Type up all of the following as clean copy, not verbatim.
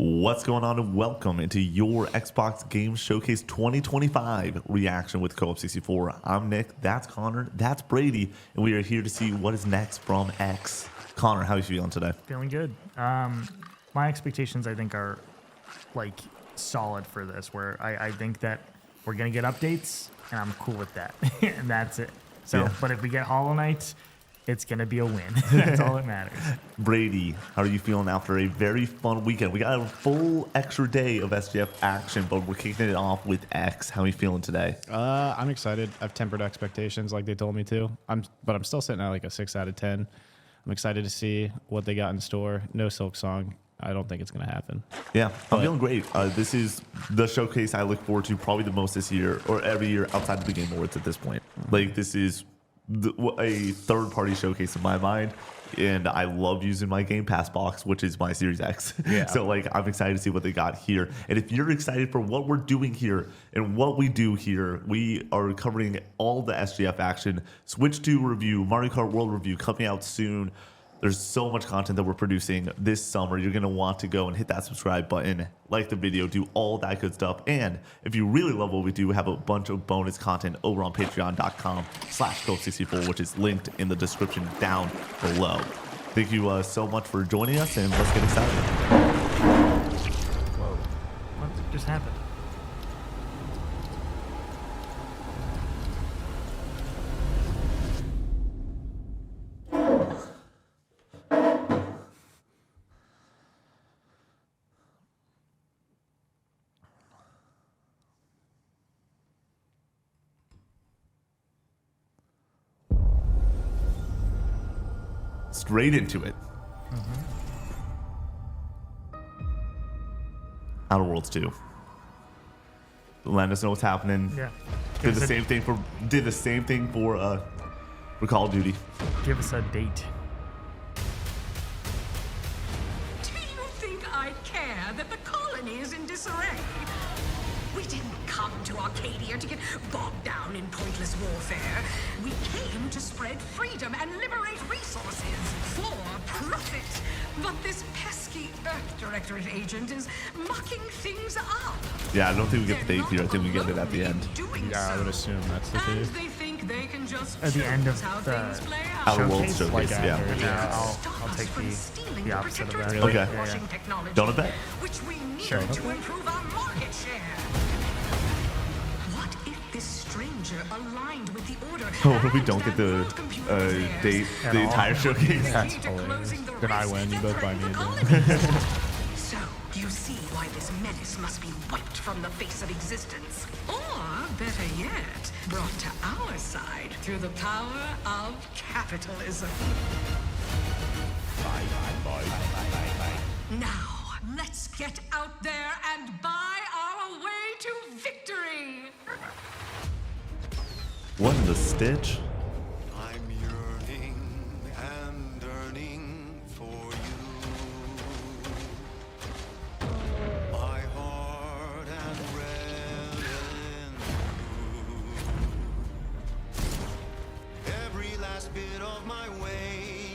What's going on, and welcome into your Xbox Game Showcase 2025 reaction with Co-op 64. I'm Nick, that's Connor, that's Brady, and we are here to see what is next from X. Connor, how are you feeling today? Feeling good. My expectations, I think, are like solid for this, where I think that we're going to get updates, and I'm cool with that. And that's it. So, yeah. But if we get Hollow Knight, it's going to be a win. That's all that matters. Brady, how are you feeling after a very fun weekend? We got a full extra day of SGF action, but we're kicking it off with X. How are you feeling today? I'm excited. I've tempered expectations like they told me to. But I'm still sitting at like a 6 out of 10. I'm excited to see what they got in store. No Silk Song. I don't think it's going to happen. Yeah, I'm feeling great. This is the showcase I look forward to probably the most this year, or every year outside of the Game Awards at this point. Like, this is a third-party showcase in my mind, and I love using my Game Pass box, which is my Series X. Yeah. So, like, I'm excited to see what they got here. And if you're excited for what we're doing here and what we do here, we are covering all the SGF action. Switch 2 review, Mario Kart World review coming out soon. There's so much content that we're producing this summer. You're going to want to go and hit that subscribe button, like the video, do all that good stuff. And if you really love what we do, we have a bunch of bonus content over on patreon.com/co64, which is linked in the description down below. Thank you so much for joining us, and let's get excited. Whoa. What just happened? Straight into it. Outer Worlds 2. Let us know what's happening. Yeah. Did the same thing for Call of Duty. Give us a date. Do you think I care that the colony is in disarray? We didn't come to Arcadia to get bogged down in pointless warfare. We came to spread freedom and liberate resources for profit. But this pesky Earth Directorate agent is mucking things up. Yeah, I don't think we get the date here. I think we get it at the end. Yeah, I would assume that's the And case. they think they can just At the end of how the things play out. Outer Worlds showcase, like yeah. Yeah, I'll Stop take us from stealing the opposite of that. Okay. washing technology, Don't bet. which we need Sure. to improve our market share. What if this stranger aligned with the order? What if we don't get the date, At the all? entire showcase? That's hilarious. Then I win, you both buy me a drink. So, you see why this menace must be wiped from the face of existence. Or, better yet, brought to our side through the power of capitalism. Now, let's get out there and buy our way to victory! What in the stitch? I'm yearning and yearning for you. My heart and red and blue. Every last bit of my way.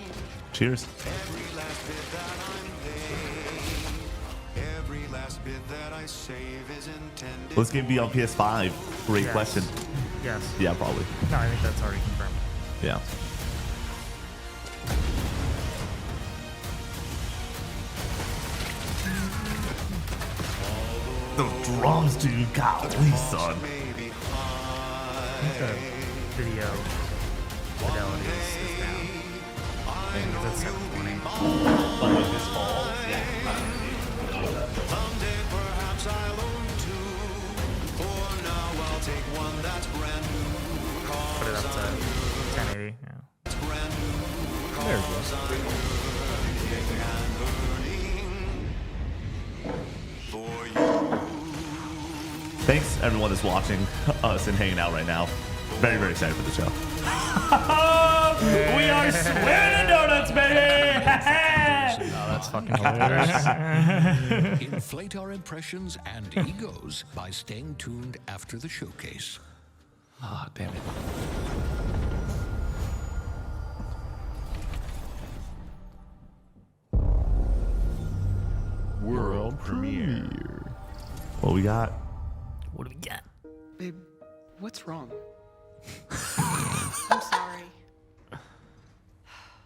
Cheers. Every last bit that I'm paid. Every last bit that I save is intended. Will this game be on PS5? Great Yes. question. Yes. Yeah, probably. No, I think that's already confirmed. Yeah. The drums, dude. Golly, son. Maybe I think the video fidelity is down. I think it's at 720. someday perhaps I'll own two. For now I'll take one that's brand new. Put it up to 1080. Yeah. Brand new. There we go. For you. Thanks, everyone that's watching us and hanging out right now. Very, very excited for the show. We are swearing donuts, baby! Oh, that's fucking hilarious. Inflate our impressions and egos by staying tuned after the showcase. Ah, damn it. World premiere. What we got? What do we got? Babe, what's wrong? I'm sorry.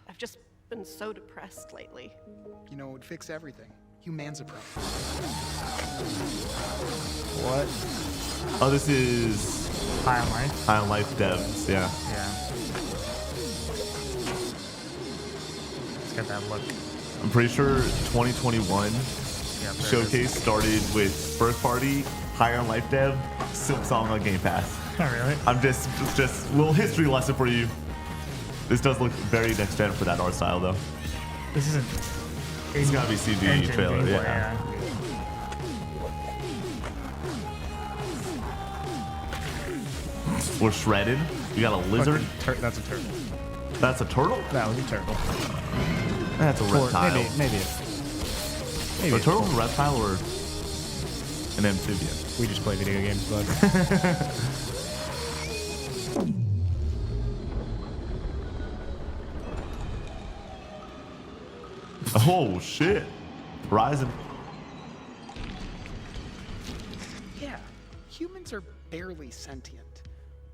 I've just been so depressed lately. You know, it would fix everything. Humanzapro. What? Oh, this is High on Life. High on Life devs. Yeah. Yeah. It's got that look. I'm pretty sure 2021 Yeah, there it showcase started with first party High on Life dev Silk Song on Game Pass. is. Oh, really? I'm just a little history lesson for you. This does look very next gen for that art style though. This isn't. It's gotta be CD engine trailer, gameplay, yeah. We're shredded. You got a lizard. That's a turtle. That's a turtle. That was a turtle. That's a reptile. Maybe A turtle, a reptile, or an amphibian? we just play video games, bud. Oh shit! Horizon. Yeah, humans are barely sentient.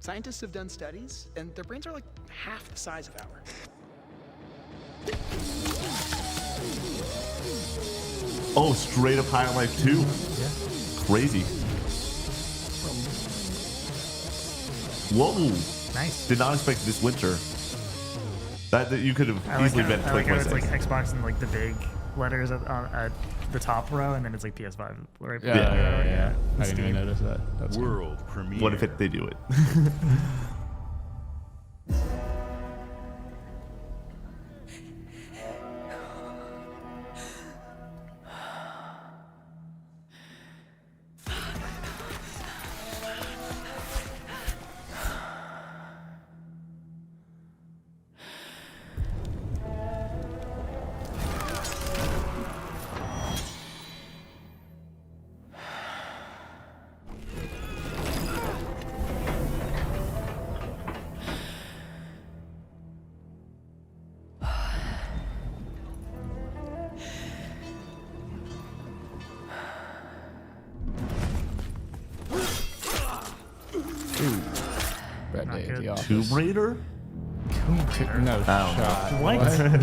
Scientists have done studies, and their brains are like half the size of ours. Oh, straight up High on Life 2. Yeah. Crazy. Whoa! Nice. Did not expect this winter. That you could have I like easily how, been I like how it's 2026. like Xbox and like the big letters at the top row, and then it's like PS5 right below. Yeah. I didn't Steam. even notice that. That's cool. World premiere. What if they do it? Bad day at the office. Tomb Raider? No shot. What?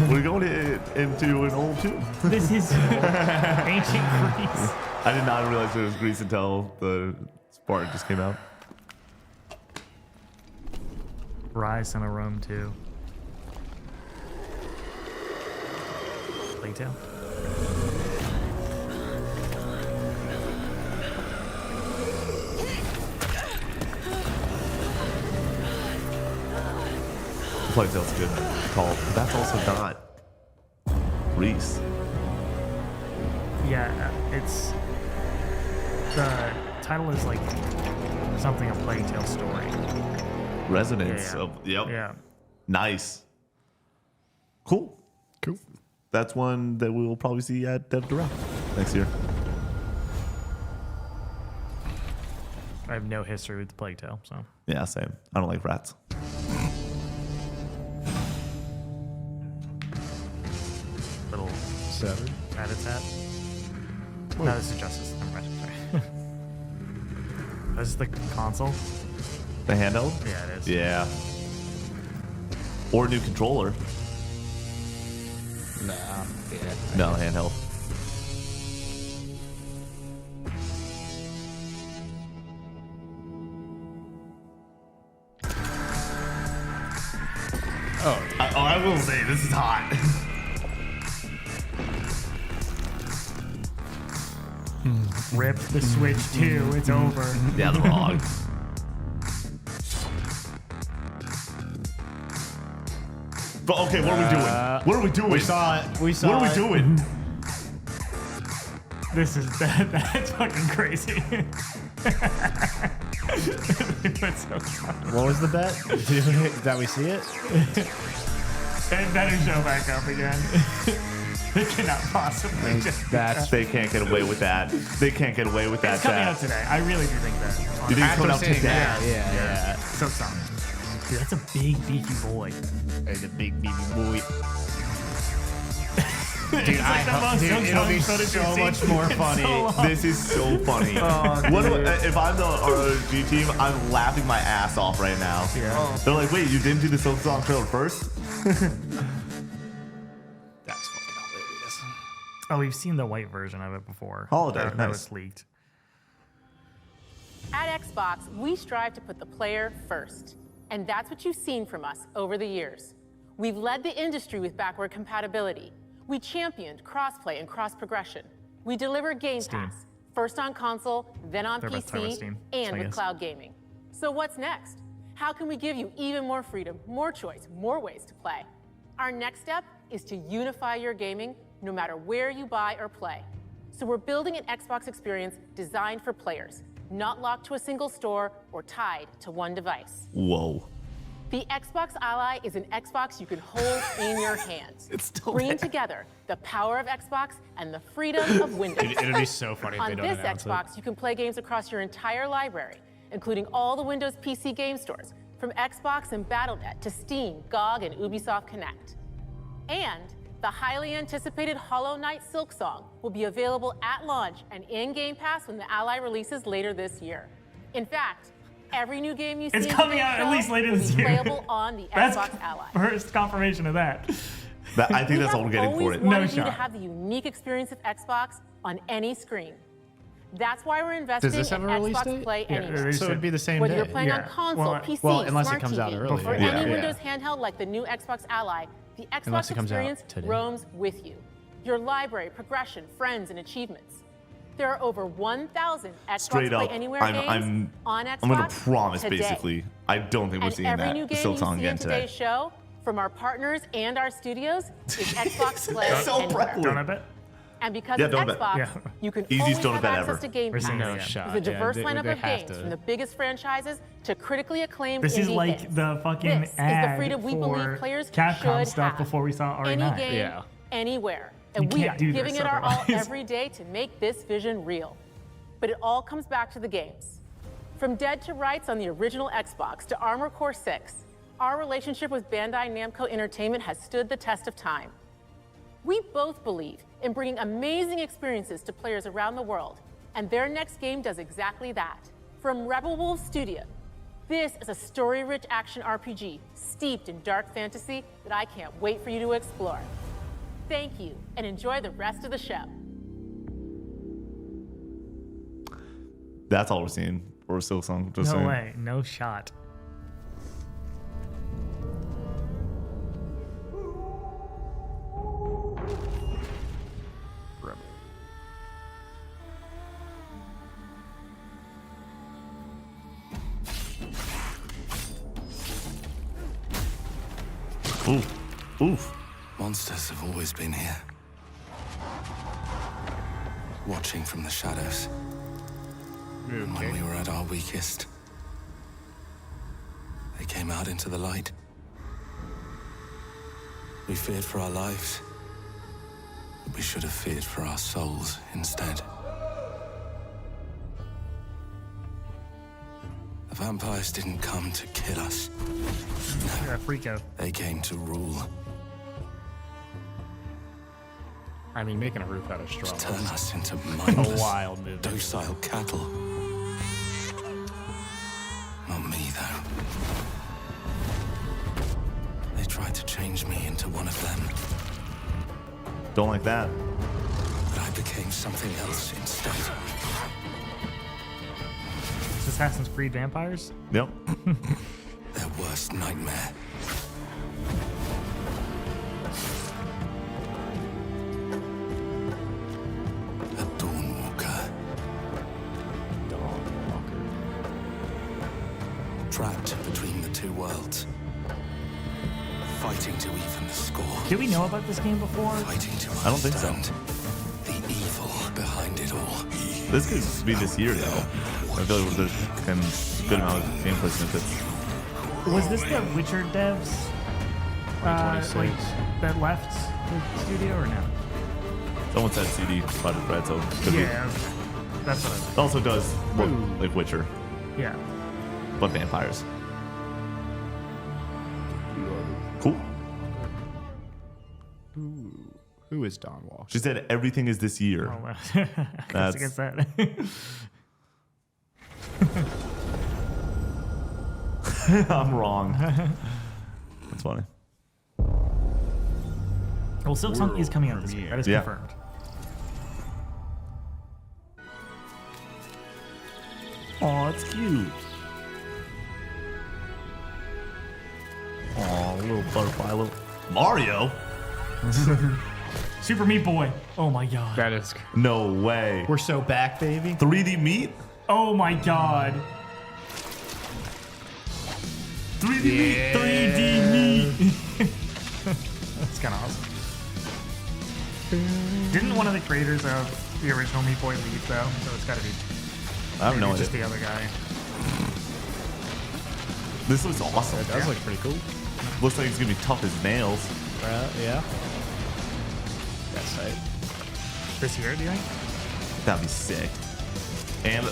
We're going into an old tomb. This is ancient Greece. I did not realize it was Greece until the Spartan just came out. Rise, Son of Rome 2. Plague Tale. Plague Tale's a good call. But that's also not Greece. Yeah, it's the title is like something a Plague Tale story. Resonance. Yeah. Yep. Yeah. Nice. Cool. Cool. That's one that we will probably see at Dev Direct next year. I have no history with the Plague Tale, so Yeah, same. I don't like rats. little Seven. tat-a-tat. No, this is Justice. Never mind, sorry. This is the console. The handheld? Yeah, it is. Yeah. Or a new controller. Nah. Yeah. No, handheld. I will say, this is hot. Rip the Switch 2. It's over. Yeah, the wrong. But okay, what are we doing? What are we doing? We saw it. We saw What are we it. doing? This is that's fucking crazy. That's so funny. What was the bet? That we see it? It better show back up again. They cannot possibly just. They can't get away with that. They can't get away with that. It's coming chat. out today. I really do think that. You think it's coming out After saying today? that, yeah. So sorry. Dude, that's a big beefy boy. Hey, the big baby boy. Dude, it'll be so much more funny. This is so funny. If I'm the ROG team, I'm laughing my ass off right now. Yeah. They're like, wait, you didn't do the Silk Song trailer first? That's fucking hilarious. Oh, we've seen the white version of it before. Holiday, That nice. was leaked. At Xbox, we strive to put the player first. And that's what you've seen from us over the years. We've led the industry with backward compatibility. We championed crossplay and cross-progression. We delivered Game Steam. Pass, first on console, then on They're about to talk about PC, Steam, and so I with guess. cloud gaming. So what's next? How can we give you even more freedom, more choice, more ways to play? Our next step is to unify your gaming no matter where you buy or play. So we're building an Xbox experience designed for players, not locked to a single store or tied to one device. Whoa. The Xbox Ally is an Xbox you can hold in your hands. It's still Bring there. together the power of Xbox and the freedom of Windows. Dude, it'll be so funny if they On don't this announce Xbox, you can play games across your entire library, including all the Windows PC game stores, from Xbox and Battle.net to Steam, GOG, and Ubisoft Connect. And the highly anticipated Hollow Knight Silk Song will be available at launch and in Game Pass when the Ally releases later this year. In fact, every new game you see It's in coming today's out at show least later will this be year. playable on the That's Xbox Ally. first confirmation of that. I think that's all we're getting for We have always it. No wanted you to shot. have the unique experience of Xbox on any screen. That's why we're investing Does this in have a release Xbox date? Play Yeah, Anywhere. they So it'd be the same Whether day. you're playing Yeah. on console, Well, PC, well, unless it smart comes out TV, early. or Yeah. any Yeah. Windows handheld like the new Xbox Ally, the Unless Xbox it comes out experience today. roams with you. Your library, progression, friends, and achievements. There are over 1,000 Xbox Straight Play up, Anywhere games on Xbox I'm going to promise, today. basically, I don't think we're And seeing every new that game Silk you Song see again in today. today's show, from our partners and our studios, is Xbox Play So Anywhere. prevalent. Don't I bet? And because Yeah, of don't bet. Xbox, Yeah. you can Easiest always don't have bet access ever. to Game We're Pass seeing No Yeah. shot. with a diverse Yeah, lineup they of have games, to. from the biggest franchises to critically acclaimed This is indie like hits. the fucking This is the ad freedom we for believe players Capcom should stuff have. before we saw Any RE9. game, Yeah. anywhere. You And we can't are do giving this it our all otherwise. every day to make this vision real. But it all comes back to the games. From Dead to Rights on the original Xbox to Armored Core 6, our relationship with Bandai Namco Entertainment has stood the test of time. We both believe in bringing amazing experiences to players around the world, and their next game does exactly that. From Rebel Wolf Studio, this is a story-rich action RPG steeped in dark fantasy that I can't wait for you to explore. Thank you, and enjoy the rest of the show. That's all we're seeing for Silk Song. Just No saying. way. No shot. Oof. Oof. Monsters have always been here. Watching from the shadows. And when we were at our weakest, they came out into the light. We feared for our lives, but we should have feared for our souls instead. The vampires didn't come to kill us. You're a freako. They came to rule, I mean, making a roof out of straw. to turn us into A mindless, wild move. docile cattle. Not me, though. They tried to change me into one of them, Don't like that. but I became something else instead. It's Assassin's Creed Vampires? Yep. Their worst nightmare. A Dawnwalker. Trapped between the two worlds. Fighting to even the score. Did we know about this game before? Fighting to I don't think so. understand the evil behind it all. This could be this year, though. I feel like there's been a good amount of gameplay snippets. Was this the Witcher devs? Like 26. that left the studio or no? Someone said CD Projekt Red, so could Yeah, that's what I be. It also does look like Witcher, Yeah. but vampires. Cool. Who Who is Dawnwalker? She said everything is this year. Oh, well. That's- Against that. I'm wrong. That's funny. Well, Silk Song is coming out this year. That is Yeah. confirmed. Oh, it's cute. Oh, little butterfly, little Mario. Super Meat Boy. Oh my god. That is. No way. We're so back, baby. 3D meat. Oh my god. 3D meat. 3D meat. That's kind of awesome. Didn't one of the creators of the original Meat Boy leave though? So it's got to be. I have no maybe idea. just the other guy. This looks awesome. It does look pretty cool. Looks like it's gonna be tough as nails. Yeah. That's tight. This year, do you think? That'd be sick. And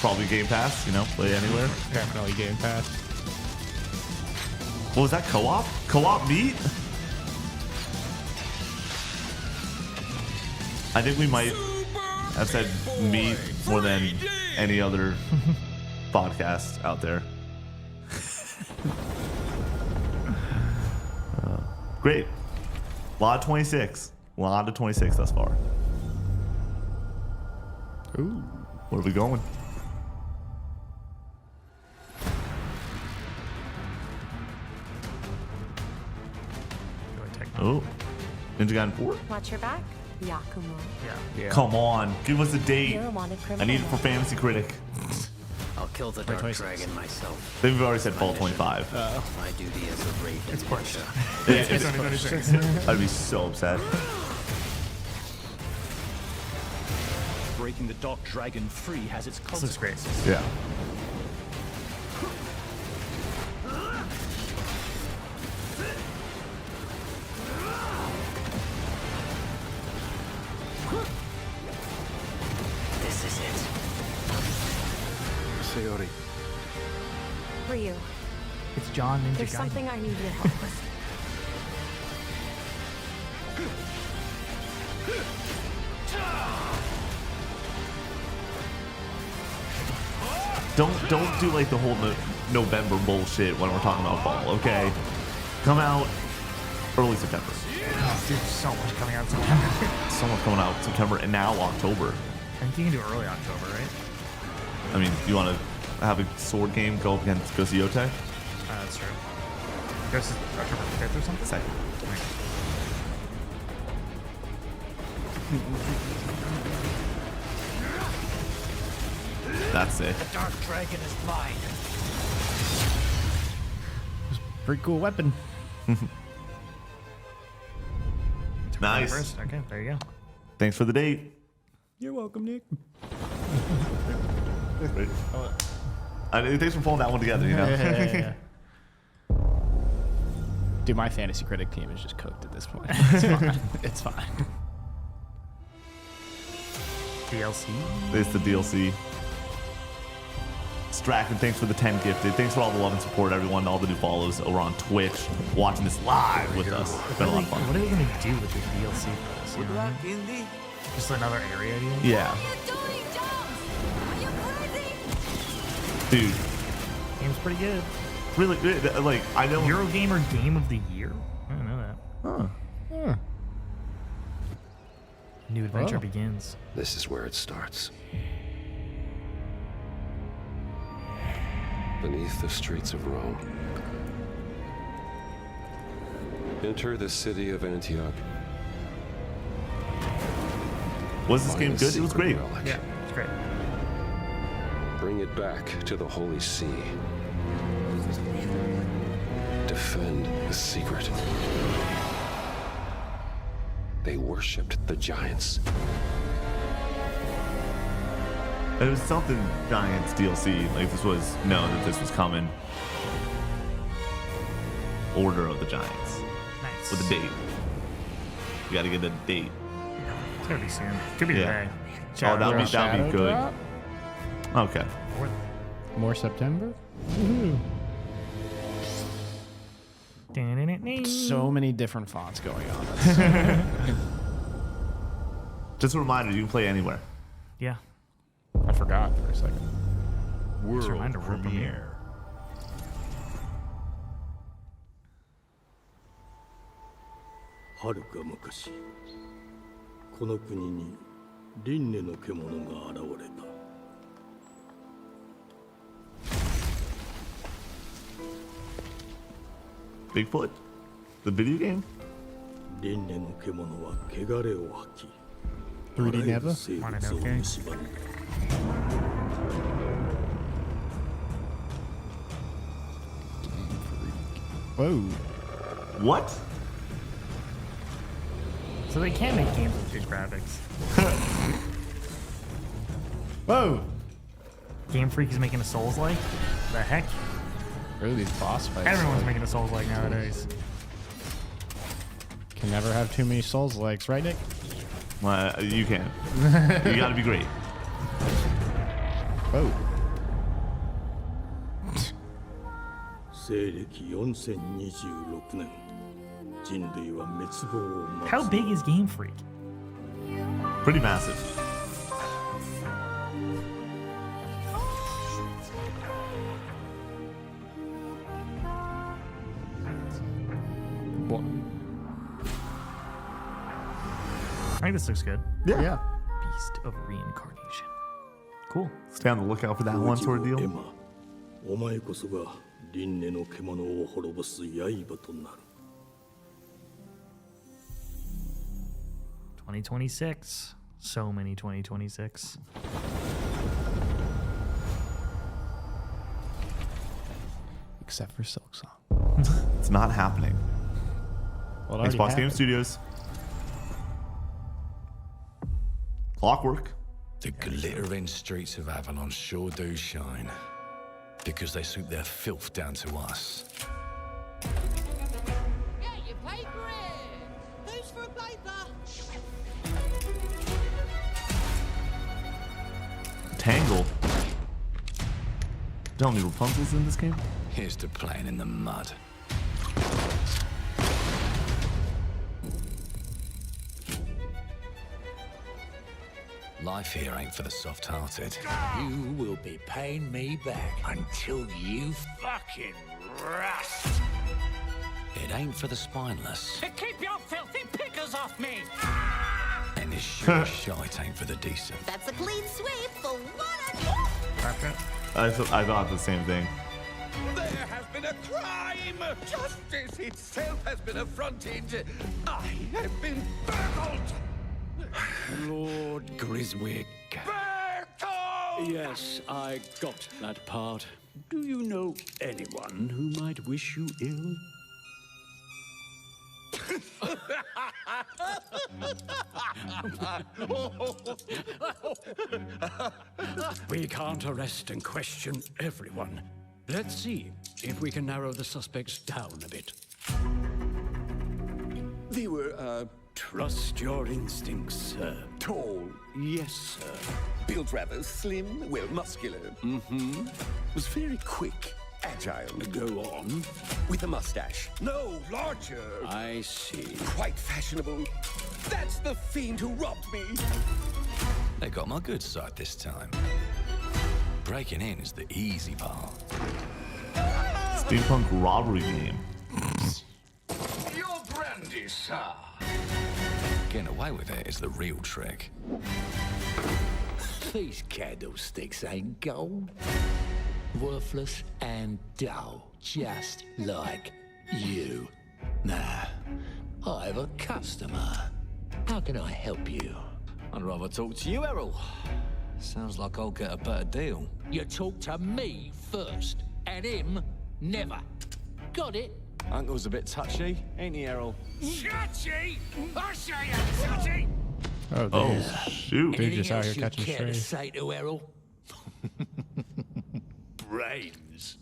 probably Game Pass. You know, play anywhere. Definitely Game Pass. What was that? Co-op? Co-op meat? I think we might have said meat more than any other podcast out there. Great. Lot of 26. Lot of 26 thus far. Ooh. Where are we going? Oh. Ninja Gaiden 4? Watch your back, Yakumo. Yeah. Come on. Give us a date. You're a wanted I criminal. need it for Fantasy Critic. I'll kill the Dark Dragon myself. They've already said fall 25. My duty as a raid. It's pushed. It's It's 2026. I'd be so upset. Breaking the Dark Dragon free has its This looks great. Yeah. This is it. Sayori. Ryu, It's John Ninja there's Gaiden. something I need your help with. Don't do like the whole November bullshit when we're talking about fall, okay? Come out early September. There's so much coming out in September. So much coming out September and now October. I think you can do early October, right? I mean, you want to have a sword game go up against Gosiote? That's true. I guess it's October 5th or something? Second. That's it. The Dark Dragon is mine. Pretty cool weapon. Nice. First? Okay, there you go. Thanks for the date. You're welcome, Nick. Thanks for pulling that one together, you know? Yeah. Dude, my fantasy critic team is just cooked at this point. It's fine. It's fine. DLC? It's the DLC. Stracken, thanks for the 10 gifted. Thanks for all the love and support, everyone. All the new follows over on Twitch, watching this live with us. It's been a lot of fun. What are they going to do with the DLC for this? You know what I mean? Just another area, do you think? Yeah. Dude, Game's pretty good. really good. Like, I know. Eurogamer Game of the Year? I don't know that. Huh. New adventure begins. This is where it starts. Beneath the streets of Rome. Enter the city of Antioch. Was this game Find a good? It was secret great. relic. Yeah, it's great. Bring it back to the Holy See. Defend the secret. They worshipped the giants. It was something Giants DLC. Like, this was known that this was coming. Order of the Giants. Nice. With a date. You gotta get a date. It's going to be soon. Could be Yeah. today. Oh, that'd be Shadow good. drop? Okay. More September? So many different fonts going on. Just a reminder, you can play anywhere. Yeah. I forgot for a second. Just a reminder, world premiere. はるか昔、この国に輪廻の獣が現れた。Bigfoot? The video game? 輪廻の獣は汚れを吐き、 3D あらゆる Neva? 生物を Okay. 蝕んだ。 Whoa. What? So they can make games with good graphics. Whoa. Game Freak is making a Souls-like? The heck? Really, these boss fights. Everyone's making a Souls-like nowadays. Can never have too many Souls likes, right, Nick? Well, you can. You gotta be great. Whoa. 西暦4026年、人類は滅亡を待つ。 How big is Game Freak? Pretty massive. What? I think this looks good. Yeah. Beast of Reincarnation. Cool. Stay on the lookout for that one sword deal. エマ、お前こそが輪廻の獣を滅ぼす刃となる。 2026. So many 2026. Except for Silk Song. It's not happening. Well, it already Xbox Game happened. Studios. Clockwork. The glittering streets of Avalon sure do shine. Because they suit their filth down to us. Get your paper in! Who's for a paper? Tangle. Tell me Rapunzel's in this game? Here's to playing in the mud. Life here ain't for the soft-hearted. You will be paying me back until you fucking rust. It ain't for the spineless. Keep your filthy pickers off me! And this sure shite ain't for the decent. That's a clean sweep for one I thought the same thing. There has been a crime! Justice itself has been affronted! I have been burgled! Lord Griswick. Burgled! Yes, I got that part. Do you know anyone who might wish you ill? We can't arrest and question everyone. Let's see if we can narrow the suspects down a bit. They were, Trust your instincts, sir. tall, Yes, sir. built rather slim, well, muscular. Mm-hmm. Was very quick, agile. Go on. With a mustache. No, larger. I see. Quite fashionable. That's the fiend who robbed me. They got my good side this time. Breaking in is the easy part. Steampunk robbery game. Your brandy, sir. Getting away with it is the real trick. These candlesticks ain't gold. Worthless and dull, just like you. Nah, I have a customer. How can I help you? I'd rather talk to you, Errol. Sounds like I'll get a better deal. You talk to me first, and him never. Got it? Uncle's a bit touchy, ain't he, Errol? Touchy! I say I'm touchy! Oh, Oh, dude. shoot. Dude Anything just out else here you catching care to strays. say to Errol? Brains.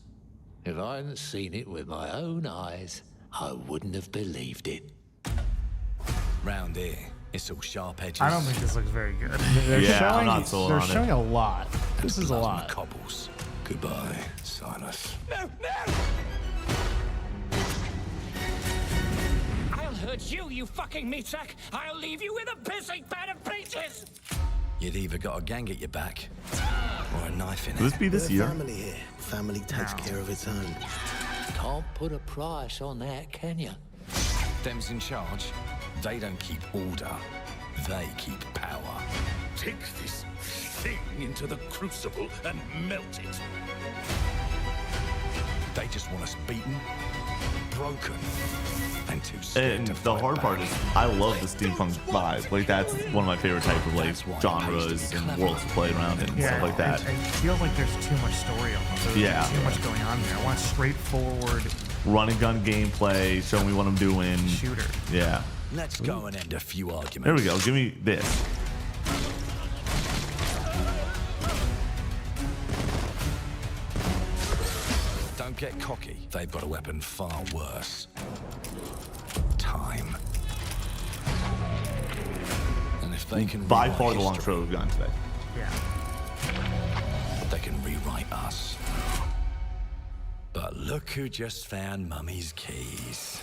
If I hadn't seen it with my own eyes, I wouldn't have believed it. Round here, it's all sharp edges. I don't think this looks very good. They're Yeah, I'm showing, not sold they're on it. showing a lot. And This is a plasma lot. Cobbles. Goodbye, Silas. No, no! I'll hurt it's you fucking meatsack, I'll leave you with a pissing bed of peaches! You'd either got a gang at your back or a knife in it. Will this be this year? Family here. Family takes care of its own. Can't put a price on that, can you? Them's in charge. They don't keep order. They keep power. Take this thing into the crucible and melt it. They just want us beaten, broken, and too scared And to the fight hard back. part is, I love the steampunk vibe. Like, that's one of my favorite type of like genres and worlds to play around in and stuff like that. It feels like there's too much story almost. There's Yeah. too much going on there. I want straightforward Run and gun gameplay, show me what I'm doing. shooter. Yeah. Let's go and end a few arguments. There we go. Give me this. Don't get cocky. They've got a weapon far worse. Time. And if they can By rewrite far the longest history, road we've gone today. Yeah. they can rewrite us. But look who just found Mummy's keys.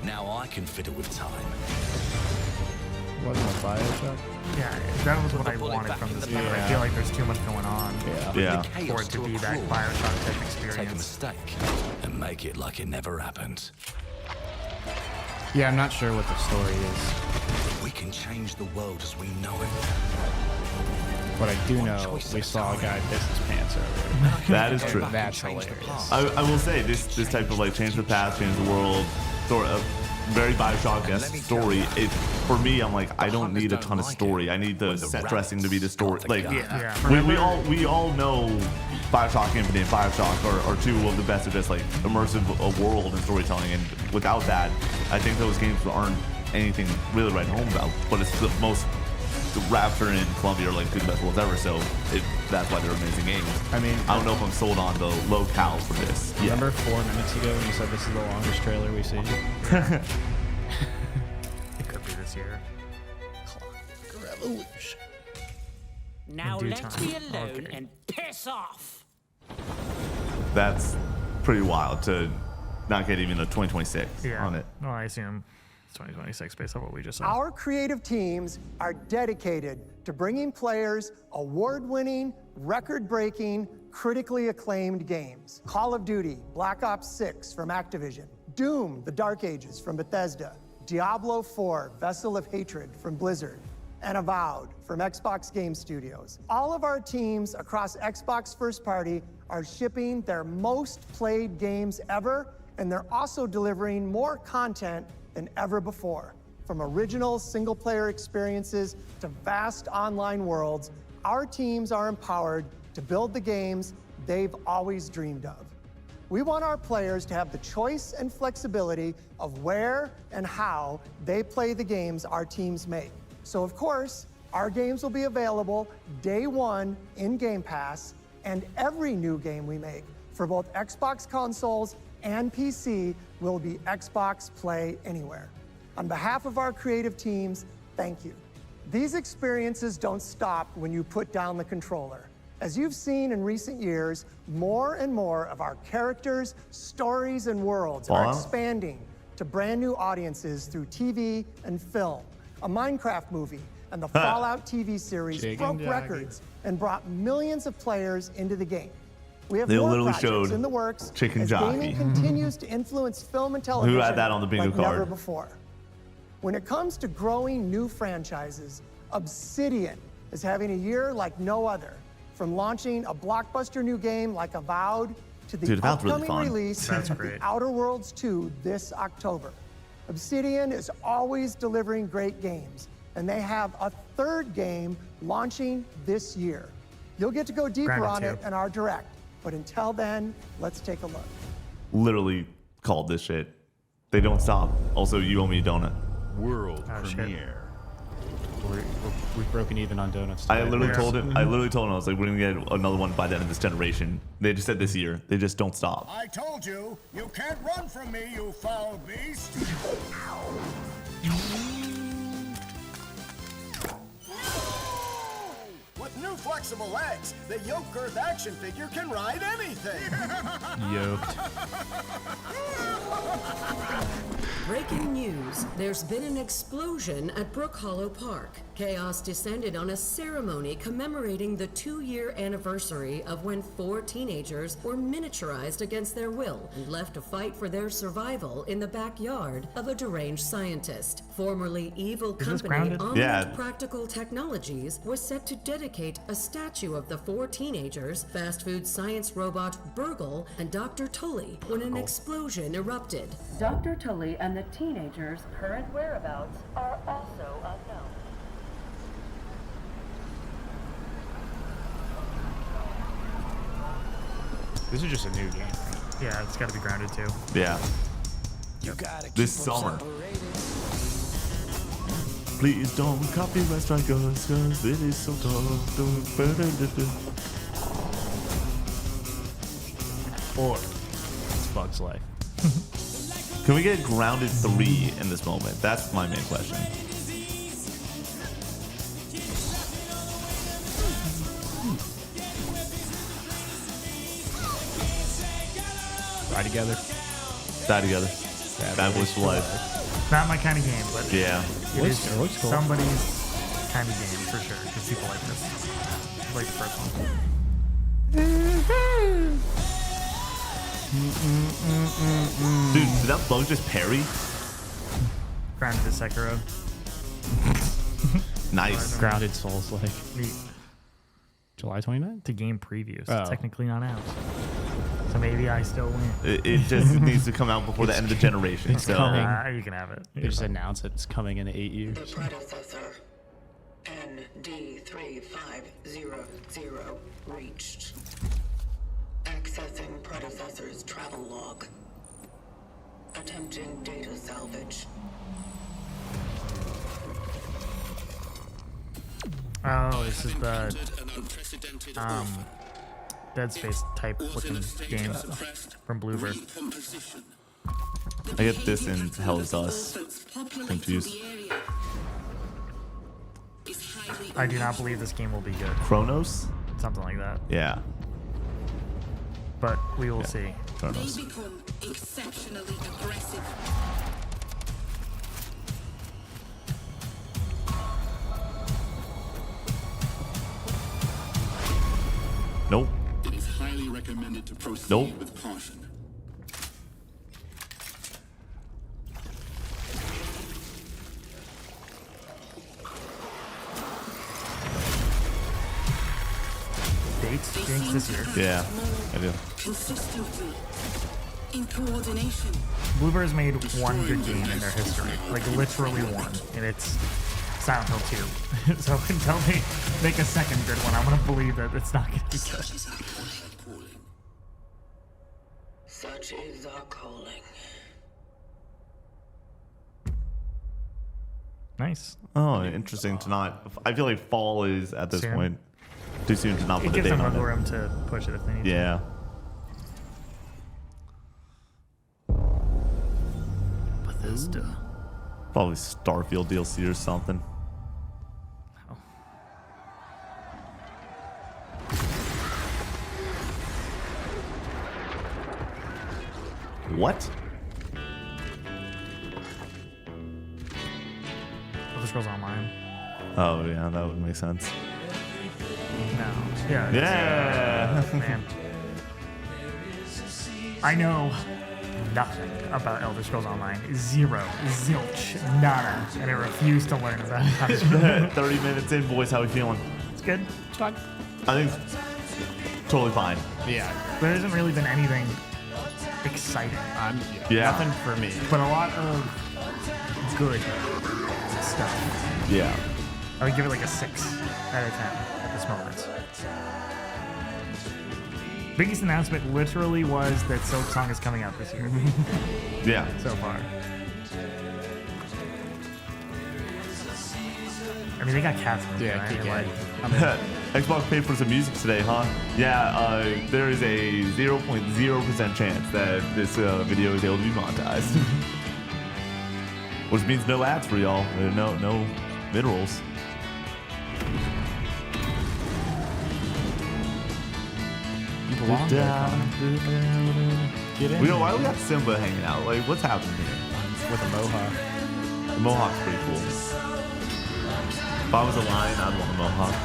Now I can fiddle with time. Wasn't it Bioshock? Yeah, that was what I wanted from this game. I feel like there's too much going on Yeah. for it to be that Bioshock type Take a experience. mistake and make it like it never happened. Yeah, I'm not sure what the story is. We can change the world as we know it. But I do know we saw a guy piss his pants earlier. That is true. That's hilarious. I will say this type of like change the past, change the world, sort of very Bioshock-esque story. It for me, I'm like, I don't need a ton of story. I need the set dressing to be the story. Like we all know Bioshock Infinite, Bioshock are two of the best of just like immersive world and storytelling. And without that, I think those games aren't anything really to write home about. But it's the most. Raptor and Columbia are like two of the best worlds ever, so that's why they're amazing games. I mean, I don't know if I'm sold on the locale for this. Remember 4 minutes ago when you said this is the longest trailer we've seen? It could be this year. Clockwork Revolution. Now In due let time. me alone Okay. and piss off! That's pretty wild to not get even a 2026 Yeah. on it. Well, I assume it's 2026 based on what we just saw. Our creative teams are dedicated to bringing players award-winning, record-breaking, critically acclaimed games. Call of Duty, Black Ops 6 from Activision, Doom, The Dark Ages from Bethesda, Diablo 4, Vessel of Hatred from Blizzard, and Avowed from Xbox Game Studios. All of our teams across Xbox First Party are shipping their most played games ever, and they're also delivering more content than ever before. From original single-player experiences to vast online worlds, our teams are empowered to build the games they've always dreamed of. We want our players to have the choice and flexibility of where and how they play the games our teams make. So of course, our games will be available day one in Game Pass, and every new game we make for both Xbox consoles and PC will be Xbox Play Anywhere. On behalf of our creative teams, thank you. These experiences don't stop when you put down the controller. As you've seen in recent years, more and more of our characters, stories, and worlds are expanding to brand new audiences through TV and film. A Minecraft movie and the Fallout TV series broke records and brought millions of players into the game. We have They more literally projects showed in the works Chicken as Jockey. gaming continues to influence film and television Who had that on the bingo like never card? before. When it comes to growing new franchises, Obsidian is having a year like no other. From launching a blockbuster new game like Avowed to the Dude, Avowed's really upcoming fun. release That's of great. The Outer Worlds 2 this October. Obsidian is always delivering great games, and they have a third game launching this year. You'll get to go deeper Granted, on it too. in our direct, but until then, let's take a look. Literally called this shit. They don't stop. Also, you owe me a donut. World Oh, shit. premiere. We've broken even on donuts. I today. literally told him. I was like, we're gonna get another one by the end of this generation. They just said this year. They just don't stop. I told you, you can't run from me, you foul beast. With new flexible legs, the yoke girth action figure can ride anything. Yoked. Breaking news. There's been an explosion at Brook Hollow Park. Chaos descended on a ceremony commemorating the 2-year anniversary of when 4 teenagers were miniaturized against their will and left to fight for their survival in the backyard of a deranged scientist. Formerly evil company Omni Practical Technologies was set to dedicate a statue of the 4 teenagers, fast food science robot Burgle, and Dr. Tully when an explosion erupted. Dr. Tully and the teenagers' current whereabouts are also unknown. This is just a new game, right? Yeah, it's got to be grounded too. Yeah. This summer. Please don't copyright strike us, cause it is so tough. Or it's Bug's Life. Can we get Grounded 3 in this moment? That's my main question. Die Together. Die Together. That was life. Not my kind of game, but yeah, it is somebody's kind of game for sure. Because people like this. Like the first one. Dude, did that bug just parry? Grounded to Sekiro. Nice. Grounded Souls like. Neat. July 29th? To game preview, so it's technically not out. So maybe I still win. It just needs to come out before the end of the generation. It's coming. You can have it. They just announced it's coming in 8 years. The predecessor, ND3500, reached. Accessing predecessor's travel log. Attempting data salvage. Oh, this is the Dead Space type looking game from Bluebird. I get this in Hell's Us. Confused. I do not believe this game will be good. Chronos? Something like that. Yeah. But we will see. Chronos. They become exceptionally aggressive. Nope. It is highly recommended to proceed with caution. Dates? Jinx this year. Yeah, I do. Consistently. In coordination. Bluebird has made one good game in their history. Like literally one. And it's Silent Hill 2. So until they make a second good one, I'm gonna believe that it's not gonna be good. Such is our calling. Nice. Oh, interesting to not. I feel like fall is at this Soon. point too soon to not put It a gives date them on wiggle it. room to push it if they need Yeah. Bethesda. Probably Starfield DLC or something. What? Elder Scrolls Online. Oh yeah, that would make sense. No. Yeah. Yeah. Man. I know nothing about Elder Scrolls Online. Zero. Zilch. Nada. And I refuse to learn about it. 30 minutes in, boys, how we feeling? It's good. It's fun. I think it's totally fine. Yeah. There hasn't really been anything exciting. Yeah. Nothing for me. But a lot of good stuff. Yeah. I would give it like a 6 out of 10 at this moment. Biggest announcement literally was that Silk Song is coming out this year. Yeah. So far. I mean, they got cats in the game, right? Xbox paid for some music today, huh? Yeah, there is a 0.0% chance that this video is able to be monetized. Which means no ads for y'all. No mid-rolls. Get in. Why do we got Simba hanging out? Like, what's happening here? with a mohawk. The mohawk's pretty cool. If I was a lion, I'd want a mohawk.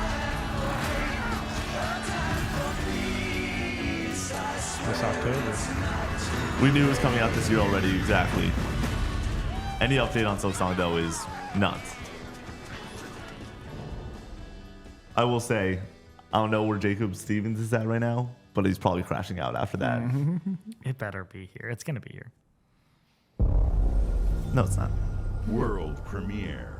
This October. We knew it was coming out this year already, exactly. Any update on Silksong, though, is nuts. I will say, I don't know where Jacob Stevens is at right now, but he's probably crashing out after that. It better be here. It's going to be here. No, it's not. World premiere.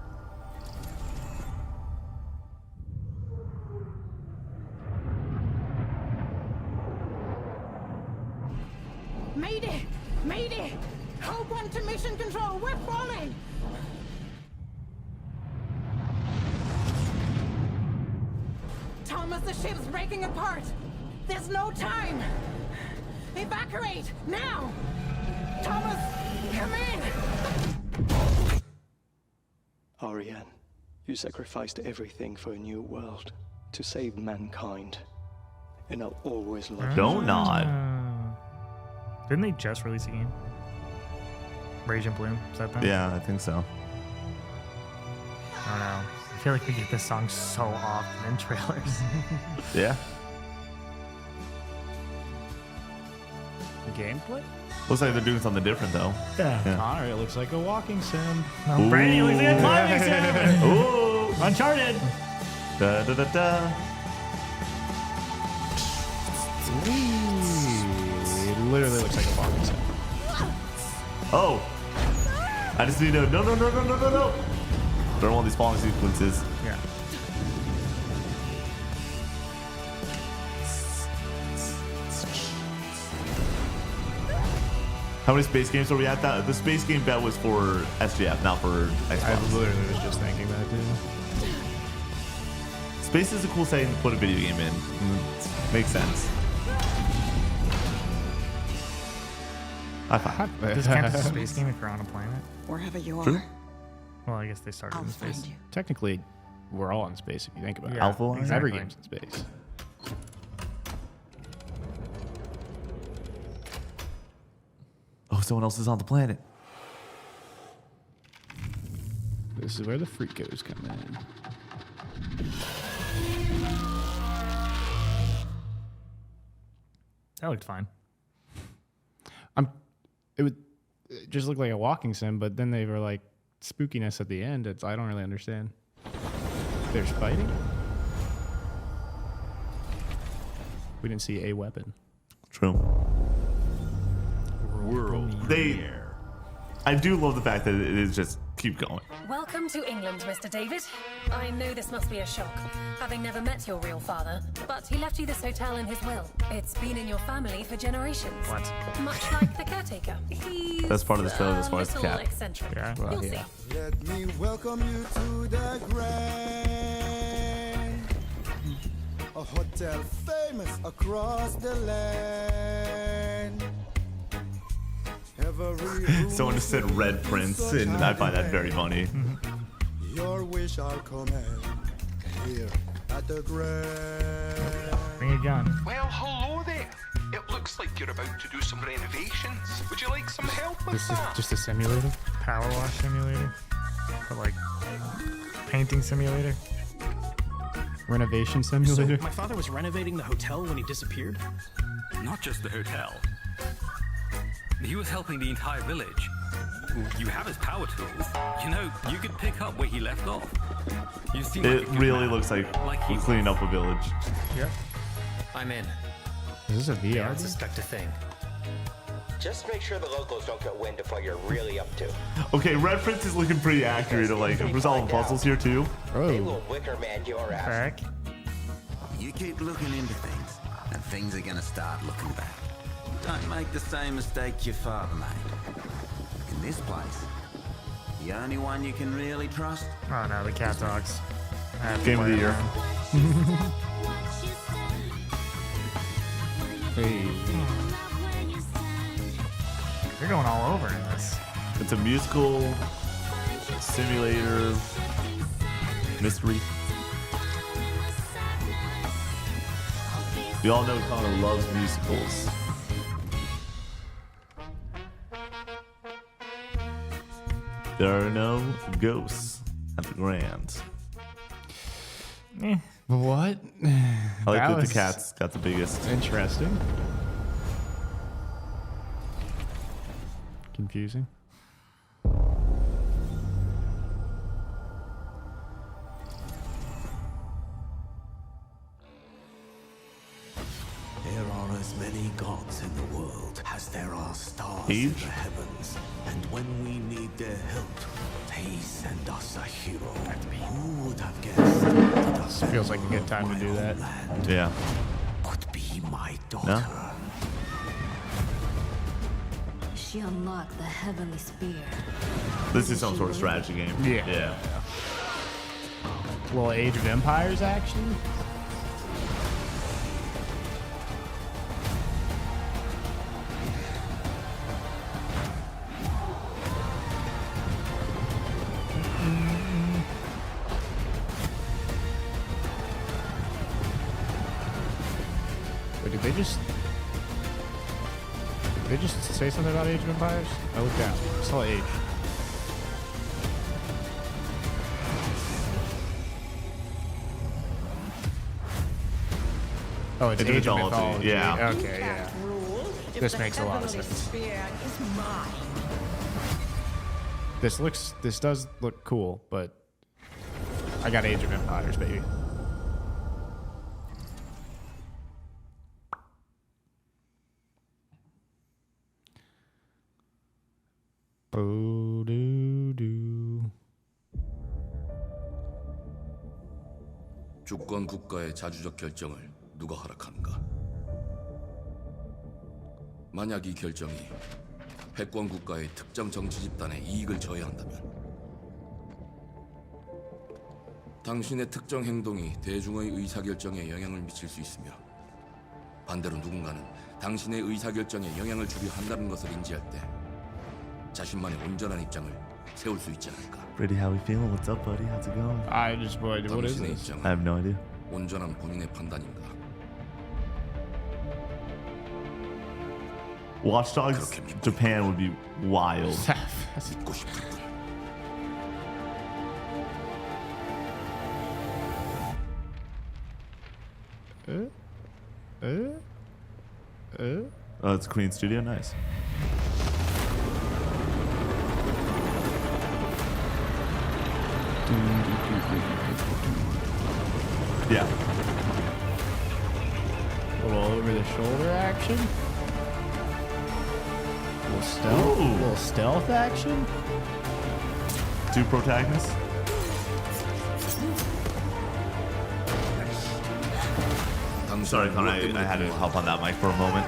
Mayday! Mayday! Hold one to mission control. We're falling! Thomas, the ship's breaking apart. There's no time. Evacuate now! Thomas, come in! Ariane, you sacrificed everything for a new world to save mankind. And I'll always love you. Don't nod. Didn't they just release a game? Rage and Bloom? Is that them? Yeah, I think so. I don't know. I feel like we get this song so often in trailers. Yeah. Gameplay? Looks like they're doing something different, though. Yeah. Connor, it looks like a walking sim. No, Brady looks like a climbing sim. Ooh. Uncharted. Da da da da. It literally looks like a walking sim. Oh. I just need to. No. They're all these falling sequences. Yeah. How many space games are we at? That the space game bet was for SGF, not for Xbox. I literally was just thinking that, dude. Space is a cool setting to put a video game in. Makes sense. High five. Does it count as a space game if you're on a planet? Wherever you are. True. Well, I guess they started in space. Find you. Technically, we're all in space if you think about it. Yeah, Alpha Line? Every exactly. game's in space. Oh, someone else is on the planet. This is where the freakos come in. That looked fine. It would just look like a walking sim, but then they were like spookiness at the end. I don't really understand. There's fighting. We didn't see a weapon. True. World They. premiere. I do love the fact that it is just keep going. Welcome to England, Mr. David. I know this must be a shock, having never met your real father, but he left you this hotel in his will. It's been in your family for generations. What? Much like the caretaker. He's That's part of the trailer as far as the little cat. eccentric. Yeah. Well, You'll yeah. see. Let me welcome you to the Grand, a hotel famous across the land. Someone just said Red Prince, and I find that very funny. Your wish I'll command here at the Grand. Bring a gun. Well, hello there. It looks like you're about to do some renovations. Would you like some help with This is that? just a simulator. Power wash simulator. Or like painting simulator. Renovation simulator. So my father was renovating the hotel when he disappeared? Not just the hotel. He was helping the entire village. You have his power tools. You know, you could pick up where he left off. You seem It like a good really man. looks like he we're cleaning up a village. Yep. I'm in. Is this a VR? I don't suspect a thing. Just make sure the locals don't get wind of what you're really up to. Okay, Red Prince is looking pretty accurate at like resolving puzzles here too. They will wicker man your ass. Back. You keep looking into things, and things are gonna start looking back. Don't make the same mistake your father made. In this place, the only one you can really trust. Oh no, the cat dogs. I have to Game of play the it year. now. Hey. They're going all over in this. It's a musical simulator mystery. We all know Connor loves musicals. There are no ghosts at the Grand. What? I like that the cat's got the biggest. Interesting. Confusing. There are as many gods in the world as there are stars Age? in the heavens. And when we need their help, they send us a hero. Who would have guessed that This feels like a good time to do that. Yeah. Would be my daughter. No? She unlocked the heavenly spear. This is some sort of strategy game. Yeah. Little Age of Empires action. Wait, did they just say something about Age of Empires? I looked down. I saw Age. Oh, it's Age of Mythology. Yeah. Okay, yeah. This makes a lot of sense. This does look cool, but I got Age of Empires, baby. 주권 국가의 자주적 결정을 누가 허락하는가? 만약 이 결정이 패권 국가의 특정 정치 집단에 이익을 저해한다면 당신의 특정 행동이 대중의 의사결정에 영향을 미칠 수 있으며 반대로 누군가는 당신의 의사결정에 영향을 주려 한다는 것을 인지할 때 자신만의 온전한 입장을 세울 수 있지 않을까? Pretty, how we feeling? What's up, buddy? How's it going? I just what is this? I have no idea. 온전한 본인의 판단인가? Watch Dogs Japan would be wild. 믿고 싶을 뿐. Oh, it's Queen Studio. Nice. Yeah. A little over the shoulder action. A little stealth. Ooh. A little stealth action. Two protagonists. I'm sorry, Connor. I had to hop on that mic for a moment.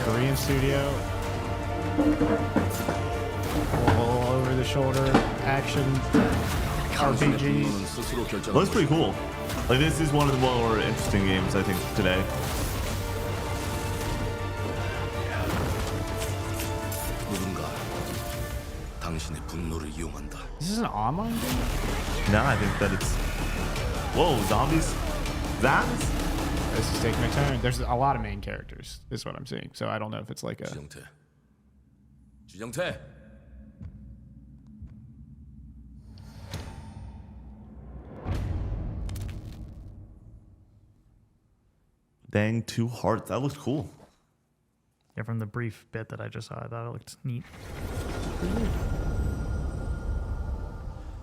Korean studio. All over the shoulder action. RPG. Well, that's pretty cool. Like, this is one of the more interesting games, I think, today. Is this an online game? No, I think that it's... Whoa, zombies? Zombies? This is taking a turn. There's a lot of main characters, is what I'm seeing. So I don't know if it's like a... 지정태. Dang, 2 hearts. That looks cool. Yeah, from the brief bit that I just saw, I thought it looked neat.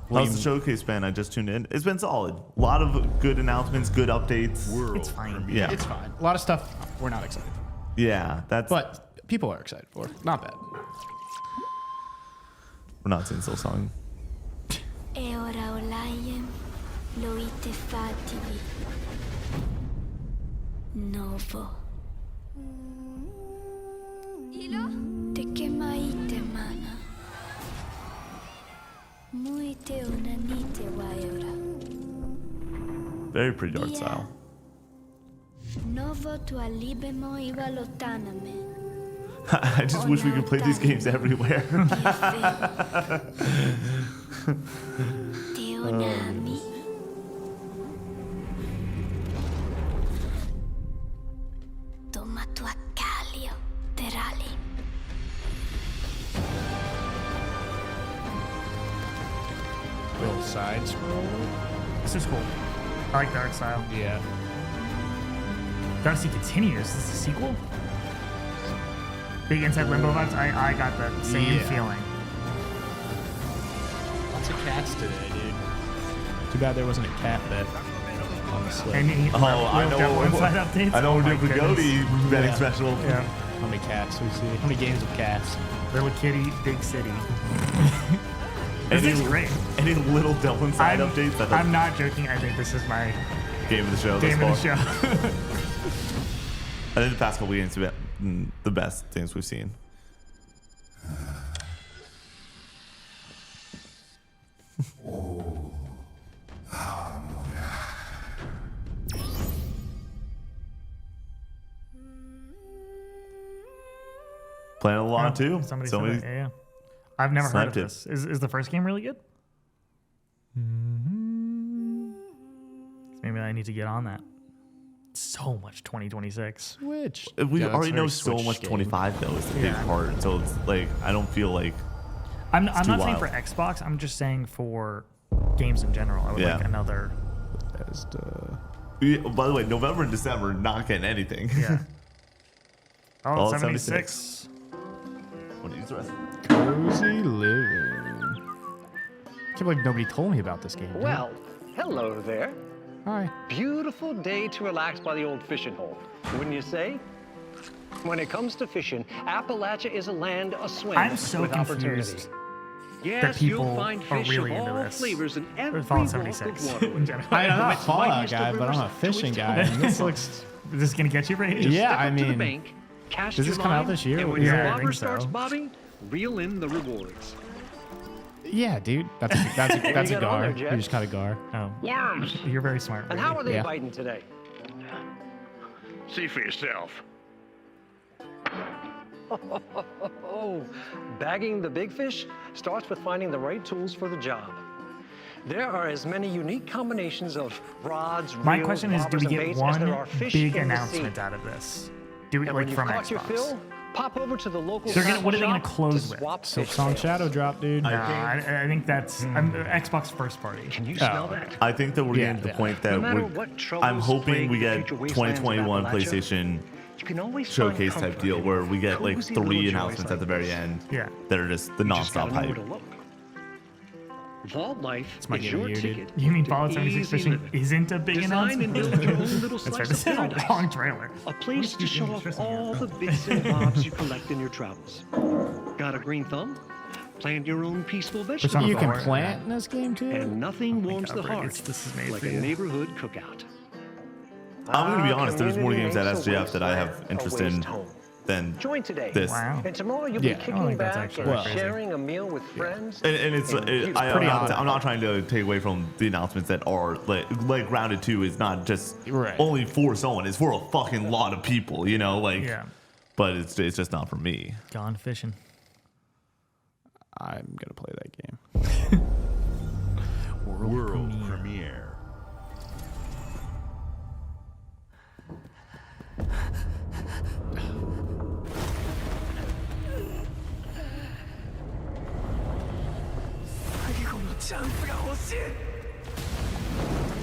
How's the showcase been? I just tuned in. It's been solid. A lot of good announcements, good updates. It's fine. Yeah. It's fine. A lot of stuff we're not excited for. Yeah, that's... But people are excited for. Not bad. We're not seeing Soul Song. E ora olaiem loite fativi. Novo. Ilo? Te kemaite mana. Muite unanite waiora. Very pretty art style. Novo tu alibemo iva lotaname. I just wish we could play these games everywhere. Teonami. Toma tu accalio, Terali. side scroll. This is cool. I like the art style. Yeah. Darcy continues. Is this a sequel? Big Inside Limbo vibes. I got the same feeling. Lots of cats today, dude. Too bad there wasn't a cat bet on the slip. I know. Inside updates. I know we're doing the goodness. Goaty betting special. Yeah. How many cats we see? How many games of cats? Little Kitty, Big City. This is great. Any little Devil Inside updates? I'm not joking. I think this is my game of the show. Game of the show. I think the past couple games have been the best things we've seen. Playing a lot too. Somebody said that. Yeah. I've never heard of this. Is the first game really good? Maybe I need to get on that. So much 2026. Switch. We already know so much. 25 though is the big part. So it's like I don't feel like I'm not saying for Xbox. I'm just saying for games in general. I would like another. By the way, November and December not getting anything. Yeah. Oh, 76. What is the rest? Cozy living. Can't believe nobody told me about this game. Dude. Well, hello there. Hi. Beautiful day to relax by the old fishing hole, wouldn't you say? When it comes to fishing, Appalachia is a land aswim I'm so with confused opportunity. Yes, that people you'll find are fish really of into all this. flavors in every Fallout walk of 76 water. in general. I'm not a From its Fallout mightiest guy, of but I'm a rivers to fishing its guy. And this looks. Is this gonna get you, Brady? Just Yeah, step I up to the mean, bank, cast does your this come out line, this year? And when Yeah, your I bobber think starts so. bobbing, reel in the rewards. Yeah, dude. That's a get on there, gar. Jack. You just caught a gar. Oh, Worms! you're very smart. And Brady. how are they Yeah. biting today? See for yourself. Oh, bagging the big fish starts with finding the right tools for the job. There are as many unique combinations of rods, My reels, question is, do bobbers, we and get baits as there are one fish big in the announcement sea. out of this? Do we And when like you've from caught your Xbox? fill, pop over to the local What are they tackle gonna shop close to with? swap Silk fish Song tails. Shadow Drop, dude. I think that's Xbox first party. Can you smell that? I think that we're getting to the point that No matter what troubles I'm hoping we plague the get future wastelands of 2021 Appalachia, PlayStation you can always showcase find type comfort deal in where we get like cozy 3 little joys announcements like at the very this. end. Yeah. That are just the You just nonstop gotta know where hype. to look. Vault Life my is game your of the year, ticket. You mean to Fallout 76 easy fishing living. isn't a big Design announcement? and build your own little That's right. slice This of is a paradise. long trailer. A place to show off all the bits and bobs you collect in your travels. Got a green thumb? Plant your own peaceful vegetables. You can plant in this game too. And nothing warms the Brady, heart this is made like for a you. neighborhood cookout. I'm going to be honest, there's more Community games at makes a SGF that I have wasteland interest a in waste home. than Join today. this. Wow. And tomorrow you'll Yeah. be I kicking think that's back actually and crazy. sharing a meal with friends. And it's pretty I'm not trying to take away from the announcements that are like Grounded 2 is not just only for someone, it's for a fucking lot of people, you know, like Yeah. but it's just not for me. Gone fishing. I'm gonna play that game. World premiere.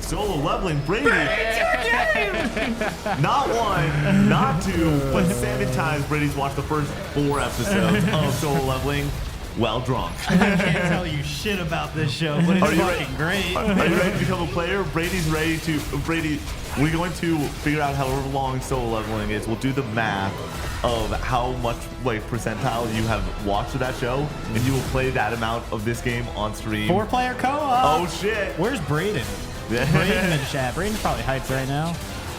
Solo leveling Brady. Not one, not two, but 7 times Brady's watched the first 4 episodes of Solo Leveling while drunk. I can't tell you shit about this show, but it's Are you fucking great. Are you ready to become a player? Brady's ready to. Brady, we're going to figure out however long Solo Leveling is. We'll do the math of how much like percentile you have watched of that show, and you will play that amount of this game on stream. 4-player co-op. Oh shit! Where's Braden? Braden in the chat. Braden's probably hyped right now.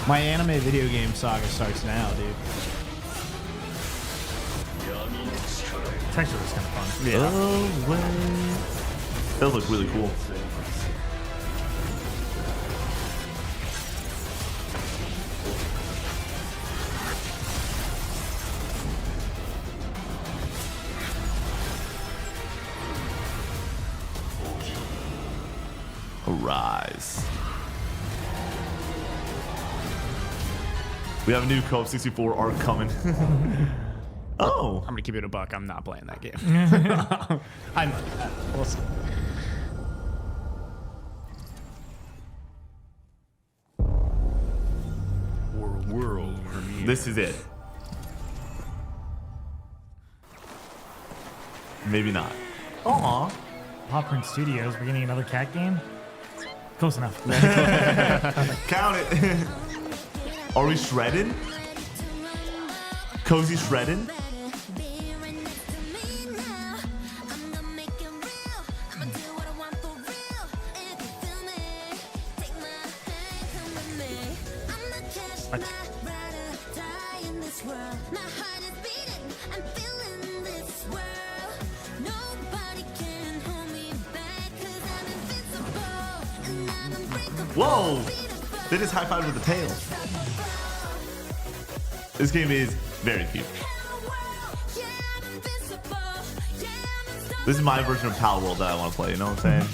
My anime video game saga starts now, dude. Texture was kind of fun. Yeah. Oh, wait. That look really cool. Arise. We have a new Co-op 64 arc coming. Oh. I'm gonna keep it a buck. I'm not playing that game. I'm. We'll see. World premiere. This is it. Maybe not. Aw. Popcorn Studios, we're getting another cat game? Close enough. Count it. Are we shredding? Cozy shredding? What? Whoa! They just high-fived with the tail. This game is very cute. This is my version of Power World that I want to play, you know what I'm saying?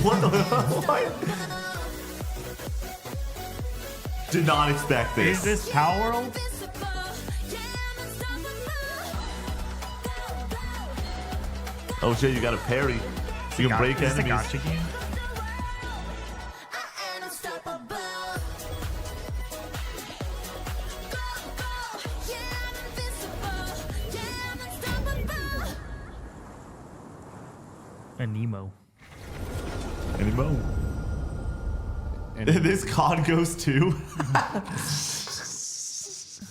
What the what? Did not expect this. Is this Power World? Oh shit, you got a parry. You can break Is this a enemies. gotcha game? A Nemo. Anymore. This COD goes too.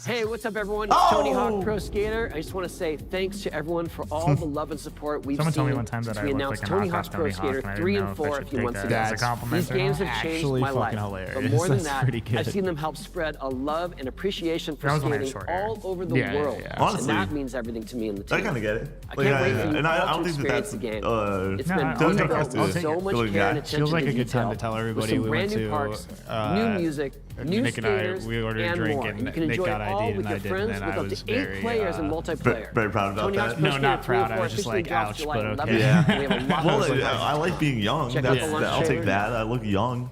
Hey, what's up, everyone? Oh! It's Tony Hawk Pro Skater. I just want to say thanks to everyone for all the love and support we've Someone seen told me one time that since I we look announced like an Tony knockoff Hawk Pro Tony Hawk, Skater and I 3 didn't know and if 4 I a should few take months that ago. as a compliment These or games not. have changed Actually my life. fucking But hilarious. more than That's that, pretty good. I've seen them help spread a love and appreciation for That was when I had skating short hair. all over the Yeah, yeah, world. yeah. Honestly, and that means everything to me and the team. I kind of get it. I can't wait for you And I all don't to think that experience that's the game. It's No, been I'll built take it. with I'll take so it. much Good care and guy. attention Feels like to a good time to detail, tell with everybody some we brand went new to, parks, new music, new Nick and I, skaters, we ordered a and drink more. and You can Nick enjoy got it all ID with and your I didn't, friends and with I up was to 8 very, players in multiplayer. very proud about Tony Hawk's that. Pro No, Skater not 3 and proud. I 4 was just officially like, drops ouch, July but 11th. okay. Yeah. We have a lot Well, more to I like being young. Check out the That's, lunch I'll take trailer. that. I look young.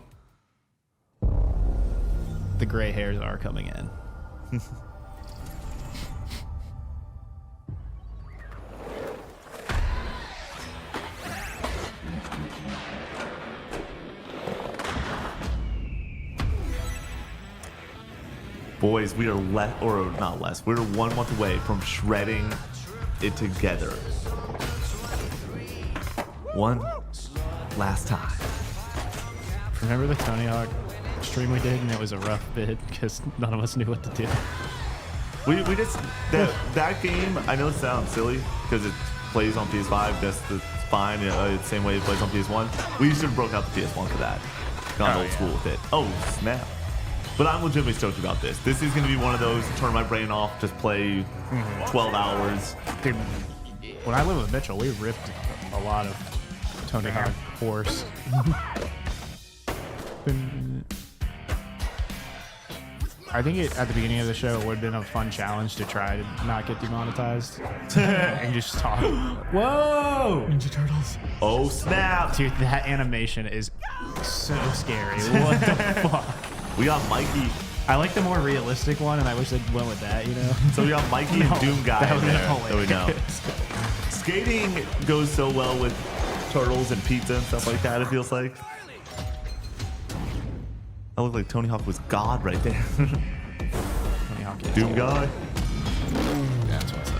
The gray hairs are coming in. Boys, we are not less. We're 1 month away from shredding it together. One last time. Remember the Tony Hawk stream we did, and it was a rough bit because none of us knew what to do. We just that game. I know it sounds silly because it plays on PS5. That's fine. It's the same way it plays on PS1. We should have broke out the PS1 for that. Gone old school with it. Oh snap! But I'm legitimately stoked about this. This is going to be one of those turn my brain off, just play 12 hours. Dude, when I lived with Mitchell, we ripped a lot of Tony Hawk horse. I think at the beginning of the show, it would have been a fun challenge to try to not get demonetized. And just talk. Whoa! Ninja Turtles. Oh, snap. Dude, that animation is so scary. What the fuck? We got Mikey. I like the more realistic one, and I wish they'd went with that, you know? So we got Mikey No, and Doom Guy that in would've there. been So we know. hilarious. Skating goes so well with turtles and pizza and stuff like that, it feels like. I look like Tony Hawk was God right there. Tony Hawk is Doom Guy. That's what's up.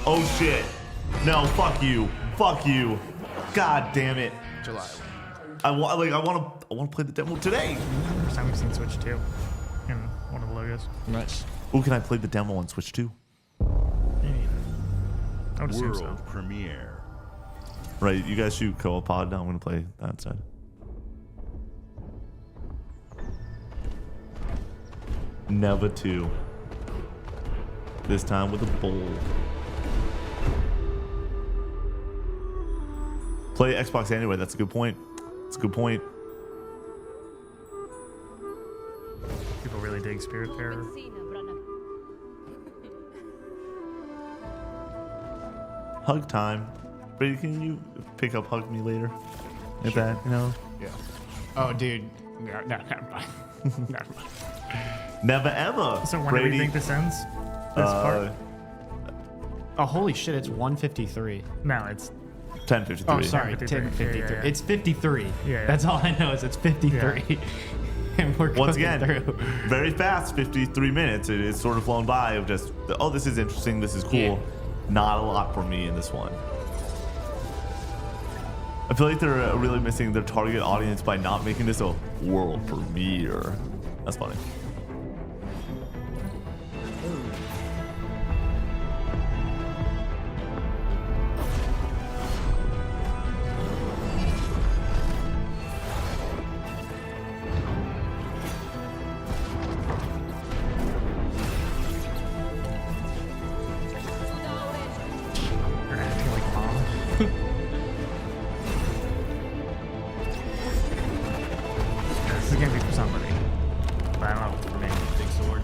Oh shit. No, fuck you. Fuck you. God damn it. July. I want to play the demo today. First time we've seen Switch 2 in one of the logos. Nice. Oh, can I play the demo on Switch 2? Maybe. I would assume so. World premiere. Right, you guys shoot co-op pod. Now I'm going to play that side. Never 2. This time with a bowl. Play Xbox anyway. That's a good point. That's a good point. People really dig Spirit Fair. Hug time. Brady, can you pick up Hug Me later? At that, you know? Yeah. Oh, dude. No, never mind. Never mind. Never ever. So when Brady. do we think this ends? This part? Oh, holy shit! It's 1:53. No, it's 10:53. Oh, sorry, 10:53. 10:53. Yeah. It's 53. Yeah. That's all I know is it's 53. And we're Once cooking again, through. very fast, 53 minutes. It's sort of flown by of just, oh, this is interesting, this is cool. Yeah. Not a lot for me in this one. I feel like they're really missing their target audience by not making this a world premiere. That's funny. This is gonna be for somebody, but I don't know for me. Big sword.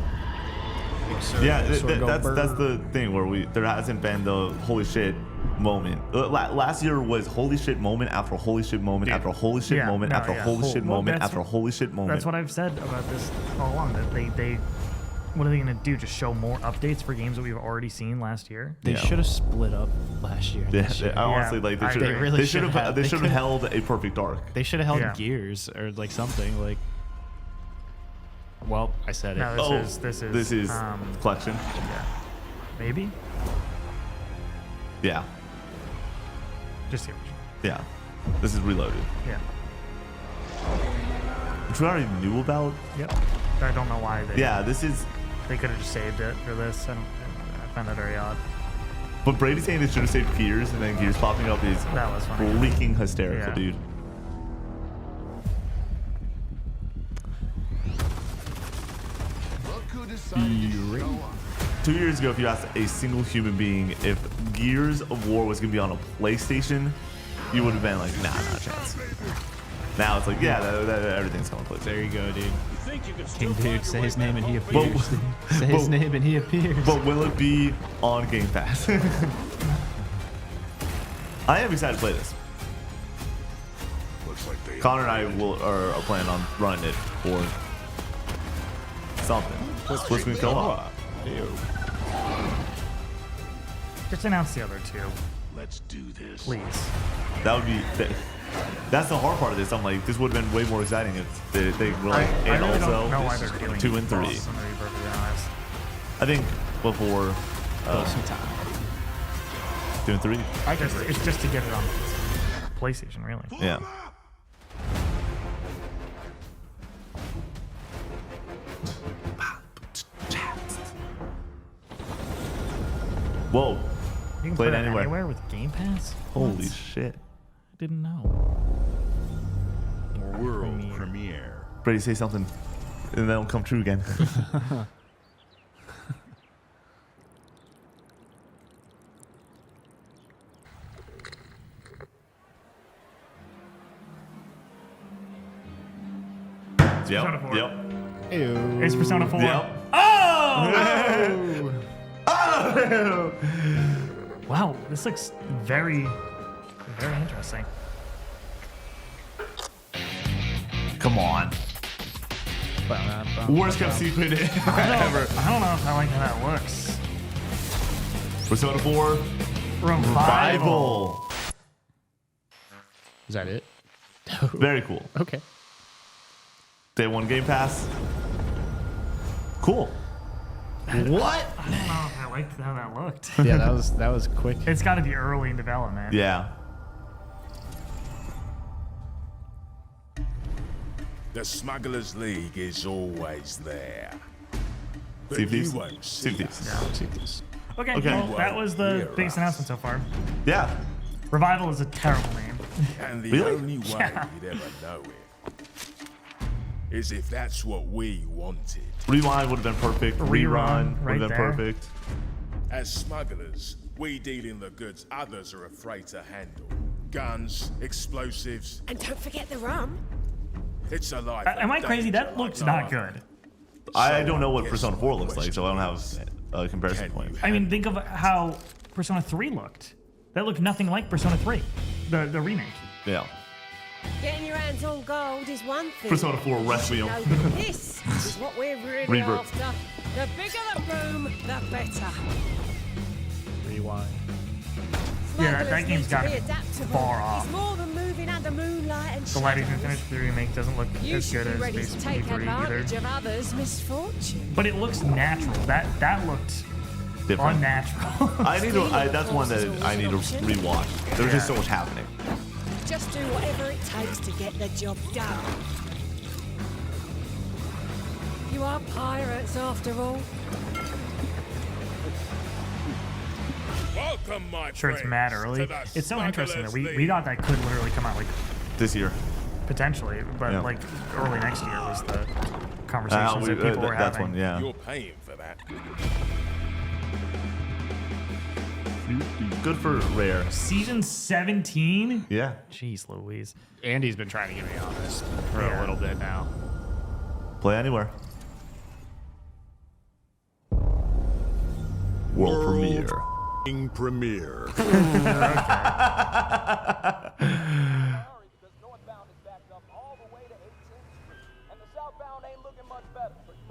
Yeah, that's the thing where there hasn't been the holy shit moment. Last year was holy shit moment after holy shit moment after holy shit moment after holy shit moment after holy shit moment. That's what I've said about this all along. That they what are they gonna do? Just show more updates for games that we've already seen last year? They should have split up last year. Yeah, honestly, like they should have held a Perfect Dark. They should have held Yeah. Gears or like something like. Well, I said it. No, this is collection. Yeah, maybe. Yeah. Just the original. Yeah. This is Reloaded. Yeah. Which we already knew about. Yep. I don't know why they. Yeah, this is. They could have just saved it for this. I find that very odd. But Brady saying they should have saved Gears and then Gears popping up is That was funny. freaking hysterical, Yeah. dude. E 2 years ago, if you asked a single human being if Gears of War was going to be on a PlayStation, you would have been like, nah, not a chance. Now it's like, yeah, everything's coming to PlayStation. There you go, dude. King dude, say his name and he appears. Say his name and he appears. But will it be on Game Pass? I am excited to play this. Connor and I are planning on running it for something. Split screen co-op. Just announce the other two. Let's do this. Please. That would be. That's the hard part of this. I'm like, this would have been way more exciting if they were like, I and really also don't know why they're doing 2 and 3. both, I'm gonna be perfectly honest. I think before some time. 2 and 3. It's just to get it on PlayStation, really. Yeah. Whoa. You can Play play it it anywhere. with Game Pass? Holy What? shit. I didn't know. World premiere. Brady, say something, and then it'll come true again. Persona 4. Yep. Ew. It's Persona 4. Yep. Oh! Oh! Wow, this looks very, very interesting. Come on. Worst kept secret ever. I don't know if I like how that looks. Persona 4 Revival. Is that it? Very cool. Okay. Day 1 Game Pass. Cool. What? I don't know if I liked how that looked. Yeah, that was quick. It's got to be early in development. Yeah. The Smugglers League is always there. But Sea of you Thieves? won't Sea of see Thieves. us. Okay, Okay. well, that was the biggest announcement so far. Yeah. Revival is a terrible name. And the Really? only way Yeah. you'd ever know it is if that's what we wanted. Rewind would have been perfect. Rerun would right have been there. perfect. As smugglers, we deal in the goods others are afraid to handle. Guns, explosives. And don't forget the rum. It's a life. Am I of crazy? danger That looks like not no good. I don't know what Persona 4 looks like, so I don't have a comparison point. I mean, think of how Persona 3 looked. That looked nothing like Persona 3, the remake. Yeah. Getting your hands on gold is one thing. Persona 4 Requiem. No, but this is what we're really Rebirth. after. The bigger the room, the better. rewind. Yeah, that game's got far off. It's more than moving under moonlight and The Lighting Finish 3 remake doesn't look You as should good be as ready to basically take 3 advantage either. of others' misfortune. But it looks natural. That looked Different. unnatural. I need to. That's one that I need to rewatch. There's just so much happening. Just do whatever it takes to get the job done. You are pirates after all. Welcome, my Sure, it's mad early. It's so interesting that we thought that could literally come out like This year. potentially, but Yeah. like early next year was the conversations that people were that's having. one, yeah. You're paying for that. Good for Rare. Season 17? Yeah. Jeez Louise. Andy's been trying to get me on this for a little bit now. Play anywhere. World premiere. Premiere.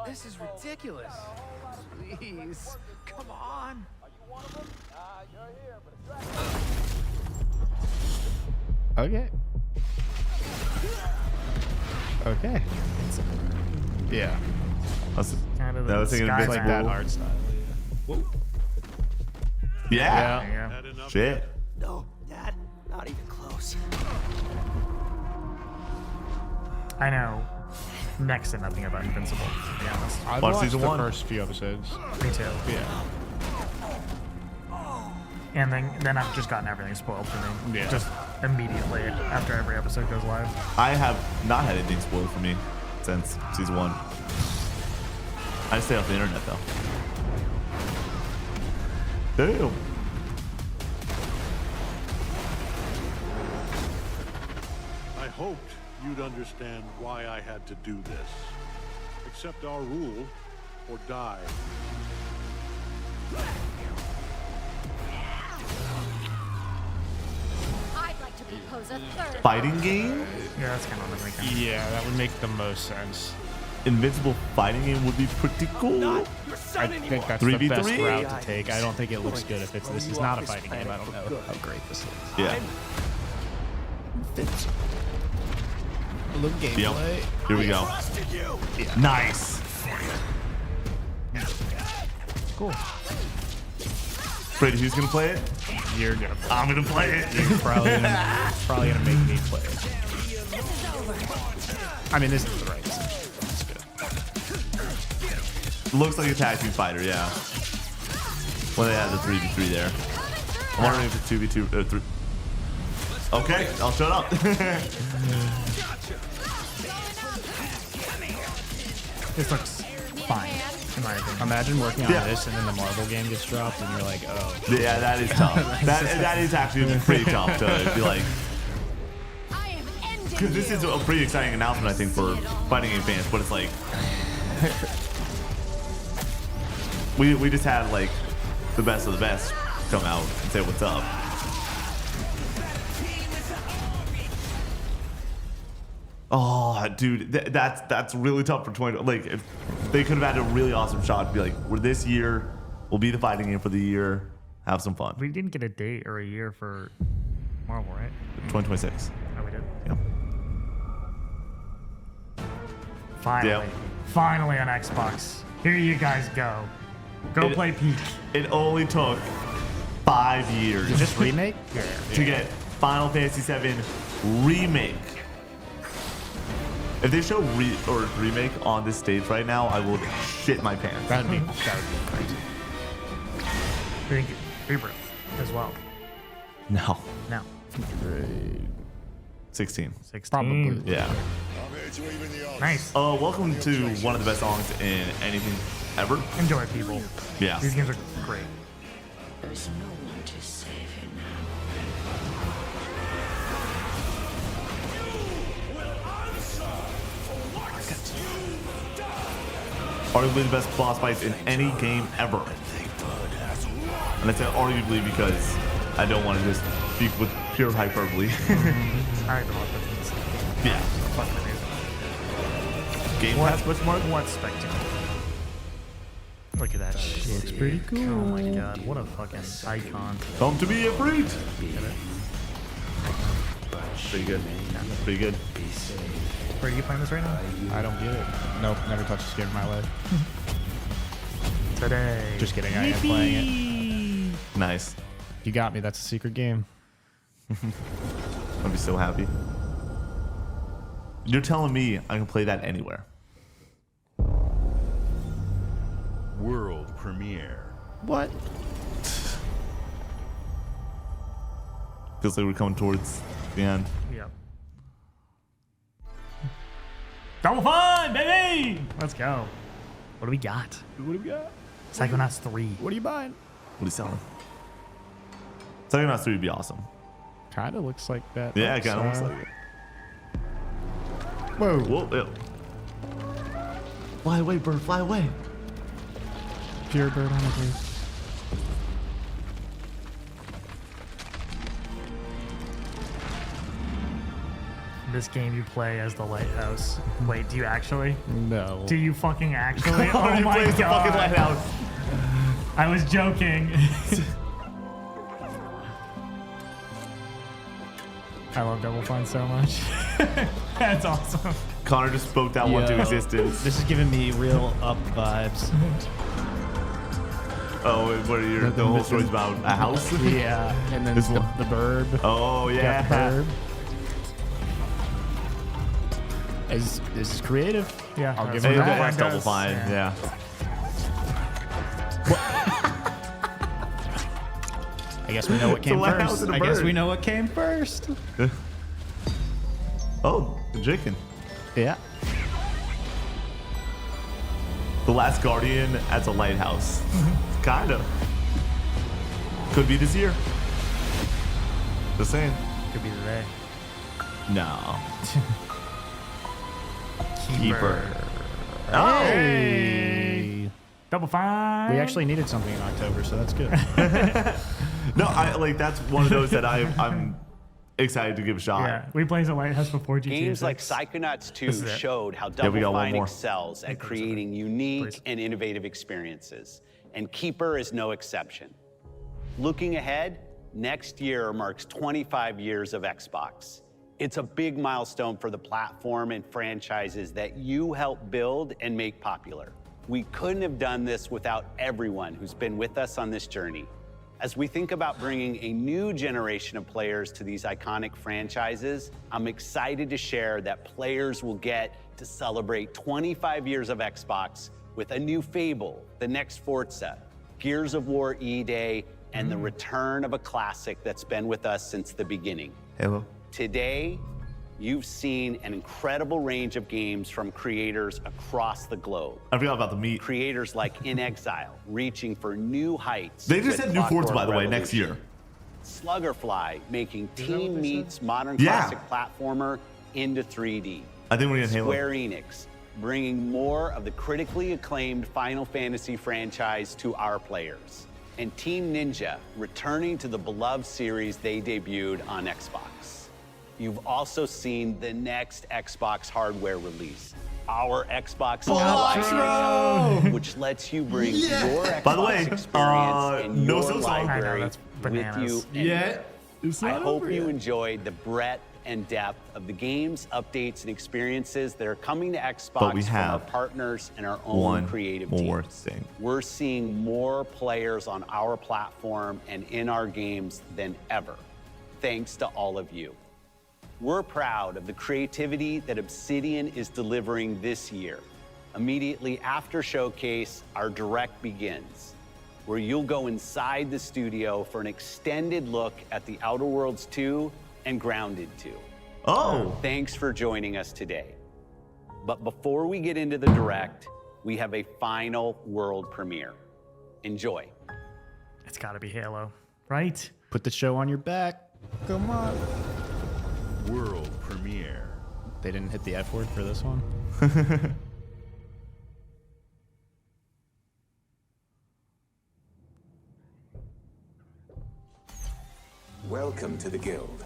This is ridiculous. Please, come on. Okay. Okay. Yeah. Kind of that was thinking sky like map. that art style. Yeah. Shit. No, Dad, not even close. I know next to nothing about Invincible, to be honest. I've Watch watched season the 1. first few episodes. Me too. Yeah. And then I've just gotten everything spoiled for me. Yeah. Just immediately after every episode goes live. I have not had anything spoiled for me since season 1. I stay off the internet though. Damn. I hoped you'd understand why I had to do this. Accept our rule or die. I'd like to propose a third Fighting game? Yeah, that's kind of what I'm thinking. Yeah, that would make the most sense. Invincible fighting game would be pretty cool. I think that's 3v3? the best route to take. I don't think it looks good if it's this is not a fighting game. I don't know how great this is. Yeah. A little gameplay. Yep. Here we go. Yeah. Nice. Cool. Brady, who's gonna play it? You're gonna. I'm gonna play it. You're probably gonna make me play it. I mean, this is the right decision. It's good. Looks like a tag team fighter, yeah. Well, they had the 3v3 there. I'm wondering if it's 2v2 or 3. Okay, I'll shut up. This looks fine, in my opinion. Imagine working on this and then the Marvel game gets dropped and you're like, oh. Yeah, that is tough. that is actually pretty tough to be like. Because this is a pretty exciting announcement, I think, for fighting game fans. But it's like, we just had like the best of the best come out and say what's up. Oh, dude, that's really tough for 20. Like, if they could have had a really awesome shot to be like, we're this year, we'll be the fighting game for the year, have some fun. We didn't get a date or a year for Marvel, right? 2026. Oh, we did? Yeah. Finally. Yep. Finally on Xbox. Here you guys go. Go play Peak. It only took 5 years. Is this remake? To get Final Fantasy VII Remake. If they show remake on this stage right now, I will shit my pants. That would be crazy. I think Rebirth as well. No. No. 16. 16. Probably. Yeah. Nice. Welcome to one of the best songs in anything ever. Enjoy, people. Yeah. These games are great. There's no one to save you Arguably the best boss fights in any game ever. And I say arguably because I don't want to just speak with pure hyperbole. I don't know what this is. Yeah. Fucking amazing. Game Pass, much more? What spectacle? Look at that shit. Looks pretty cool. Oh my god, what a fucking icon. Come to me, Ifrit! Pretty good. Pretty good. Where are you playing this right now? I don't get it. Nope, never touched a skin in my life. Today. Just kidding, I am playing it. Nice. You got me, that's a secret game. I'd be so happy. You're telling me I can play that anywhere. World premiere. What? Feels like we're coming towards the end. Yep. Double fun, baby! Let's go. What do we got? What do we got? Psychonauts 3. What are you buying? What are you selling? Psychonauts 3 would be awesome. Kind of looks like that. Yeah, it kind of looks like it. Whoa. Whoa, ew. Fly away, bird, fly away. Pure bird on the roof. This game you play as the lighthouse. Wait, do you actually? No. Do you fucking actually? Oh You my play as the god. fucking lighthouse. I was joking. I love Double Fine so much. That's awesome. Connor just spoke that one to existence. This is giving me real up vibes. Oh, what are your the whole story's about? A house? Yeah, and then This one. the bird. Oh, yeah. Got the bird. This is creative. Yeah, I'll give Hey, him that. that's Double Fine, yeah. I guess we know what came It's a lighthouse first. and a I guess bird. we know what came first. Oh, the chicken. Yeah. The Last Guardian as a lighthouse. Kind of. Could be this year. Just saying. Could be today. No. Keeper. Oh! Hey. Double Fine. We actually needed something in October, so that's good. No, I like that's one of those that I'm excited to give a shot. Yeah, we played as a lighthouse before GTA Games 6. like Psychonauts 2 This is it. showed how we Double got one Fine more. excels at creating unique and innovative experiences, and Keeper is no exception. Looking ahead, next year marks 25 years of Xbox. It's a big milestone for the platform and franchises that you helped build and make popular. We couldn't have done this without everyone who's been with us on this journey. As we think about bringing a new generation of players to these iconic franchises, I'm excited to share that players will get to celebrate 25 years of Xbox with a new Fable, the next Forza, Gears of War E-Day, and the return of a classic that's been with us since the beginning. Halo. Today, you've seen an incredible range of games from creators across the globe. I forgot about the meat. Creators like In Exile, reaching for new heights. They just with said new Forza, Clockwork by the way, next Revolution. year. Sluggerfly, making Team Meat's modern Yeah. classic platformer into 3D. I think we're getting Halo. Square Enix, bringing more of the critically acclaimed Final Fantasy franchise to our players. And Team Ninja, returning to the beloved series they debuted on Xbox. You've also seen the next Xbox hardware release, our Xbox Live, which lets you bring your Xbox By the way, experience and no your Silk Song. library I know, that's with bananas. you. Yeah, it's I not hope over you yet. enjoyed the breadth and depth of the games, updates, and experiences that are coming to But Xbox we from our have partners and our own one creative more teams. thing. We're seeing more players on our platform and in our games than ever, thanks to all of you. We're proud of the creativity that Obsidian is delivering this year. Immediately after Showcase, our Direct begins, where you'll go inside the studio for an extended look at The Outer Worlds 2 and Grounded 2. Oh! Thanks for joining us today. But before we get into the Direct, we have a final world premiere. Enjoy. It's got to be Halo, right? Put the show on your back. Come on. World premiere. They didn't hit the F word for this one. Welcome to the Guild.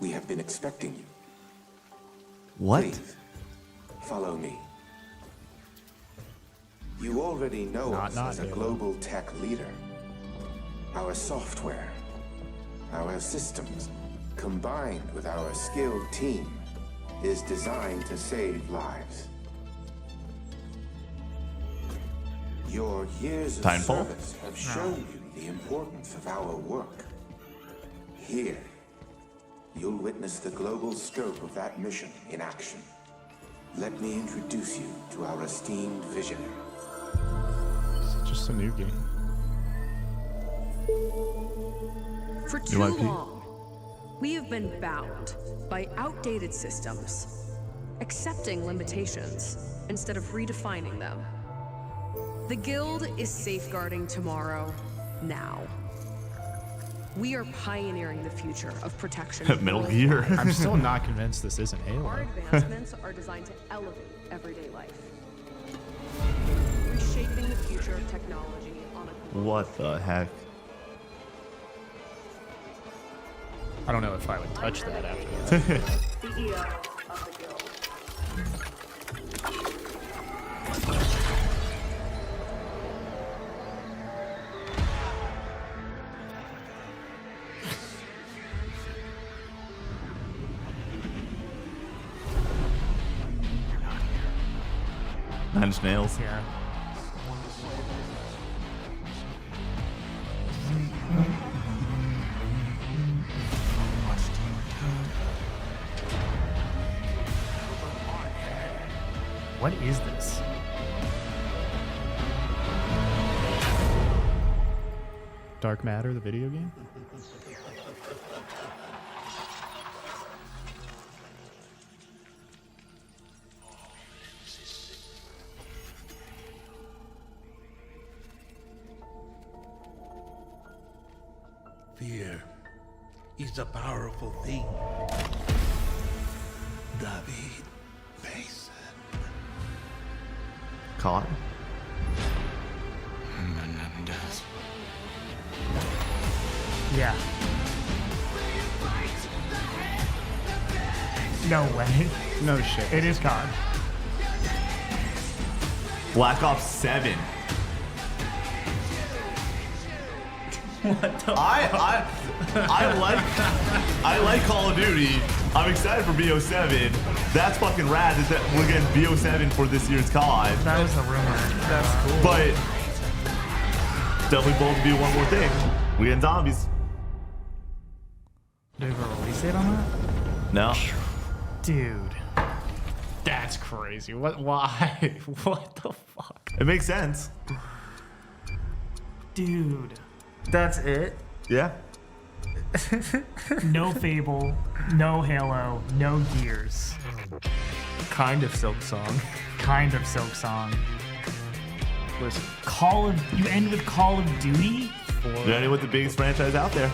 We have been expecting you. What? Please, follow me. You already know us as a Halo. global tech leader. Our software, our systems, combined with our skilled team, is designed to save lives. Your years of Timefall? service have shown you the importance of our work. Here, you'll witness the global scope of that mission in action. Let me introduce you to our esteemed visionary. It's just a new game. For too long, we have been bound by outdated systems, accepting limitations instead of redefining them. The Guild is safeguarding tomorrow, now. We are pioneering the future of protection. Metal Gear. I'm still not convinced this isn't Our Halo. advancements are designed to elevate everyday life, reshaping the future of technology on a What the heck? I don't know if I would touch that after that. CEO of the Guild. Nine Inch Nails. Yeah. What is this? Dark Matter, the video game? Fear is a powerful thing. David Mason. Caught. Menendez. Yeah. No way. No shit. It is COD. Black Ops 7. What the I like Call of Duty. I'm excited for BO7. That's fucking rad that we're getting BO7 for this year's COD. That was a rumor. That's cool. But definitely bold to be one more thing. We getting zombies. Do we have a release date on that? No. Dude. That's crazy. What? Why? What the fuck? It makes sense. Dude. That's it? Yeah. No Fable, no Halo, no Gears. Kind of Silk Song. Kind of Silk Song. Listen. You end with Call of Duty? You're ending with the biggest franchise out there.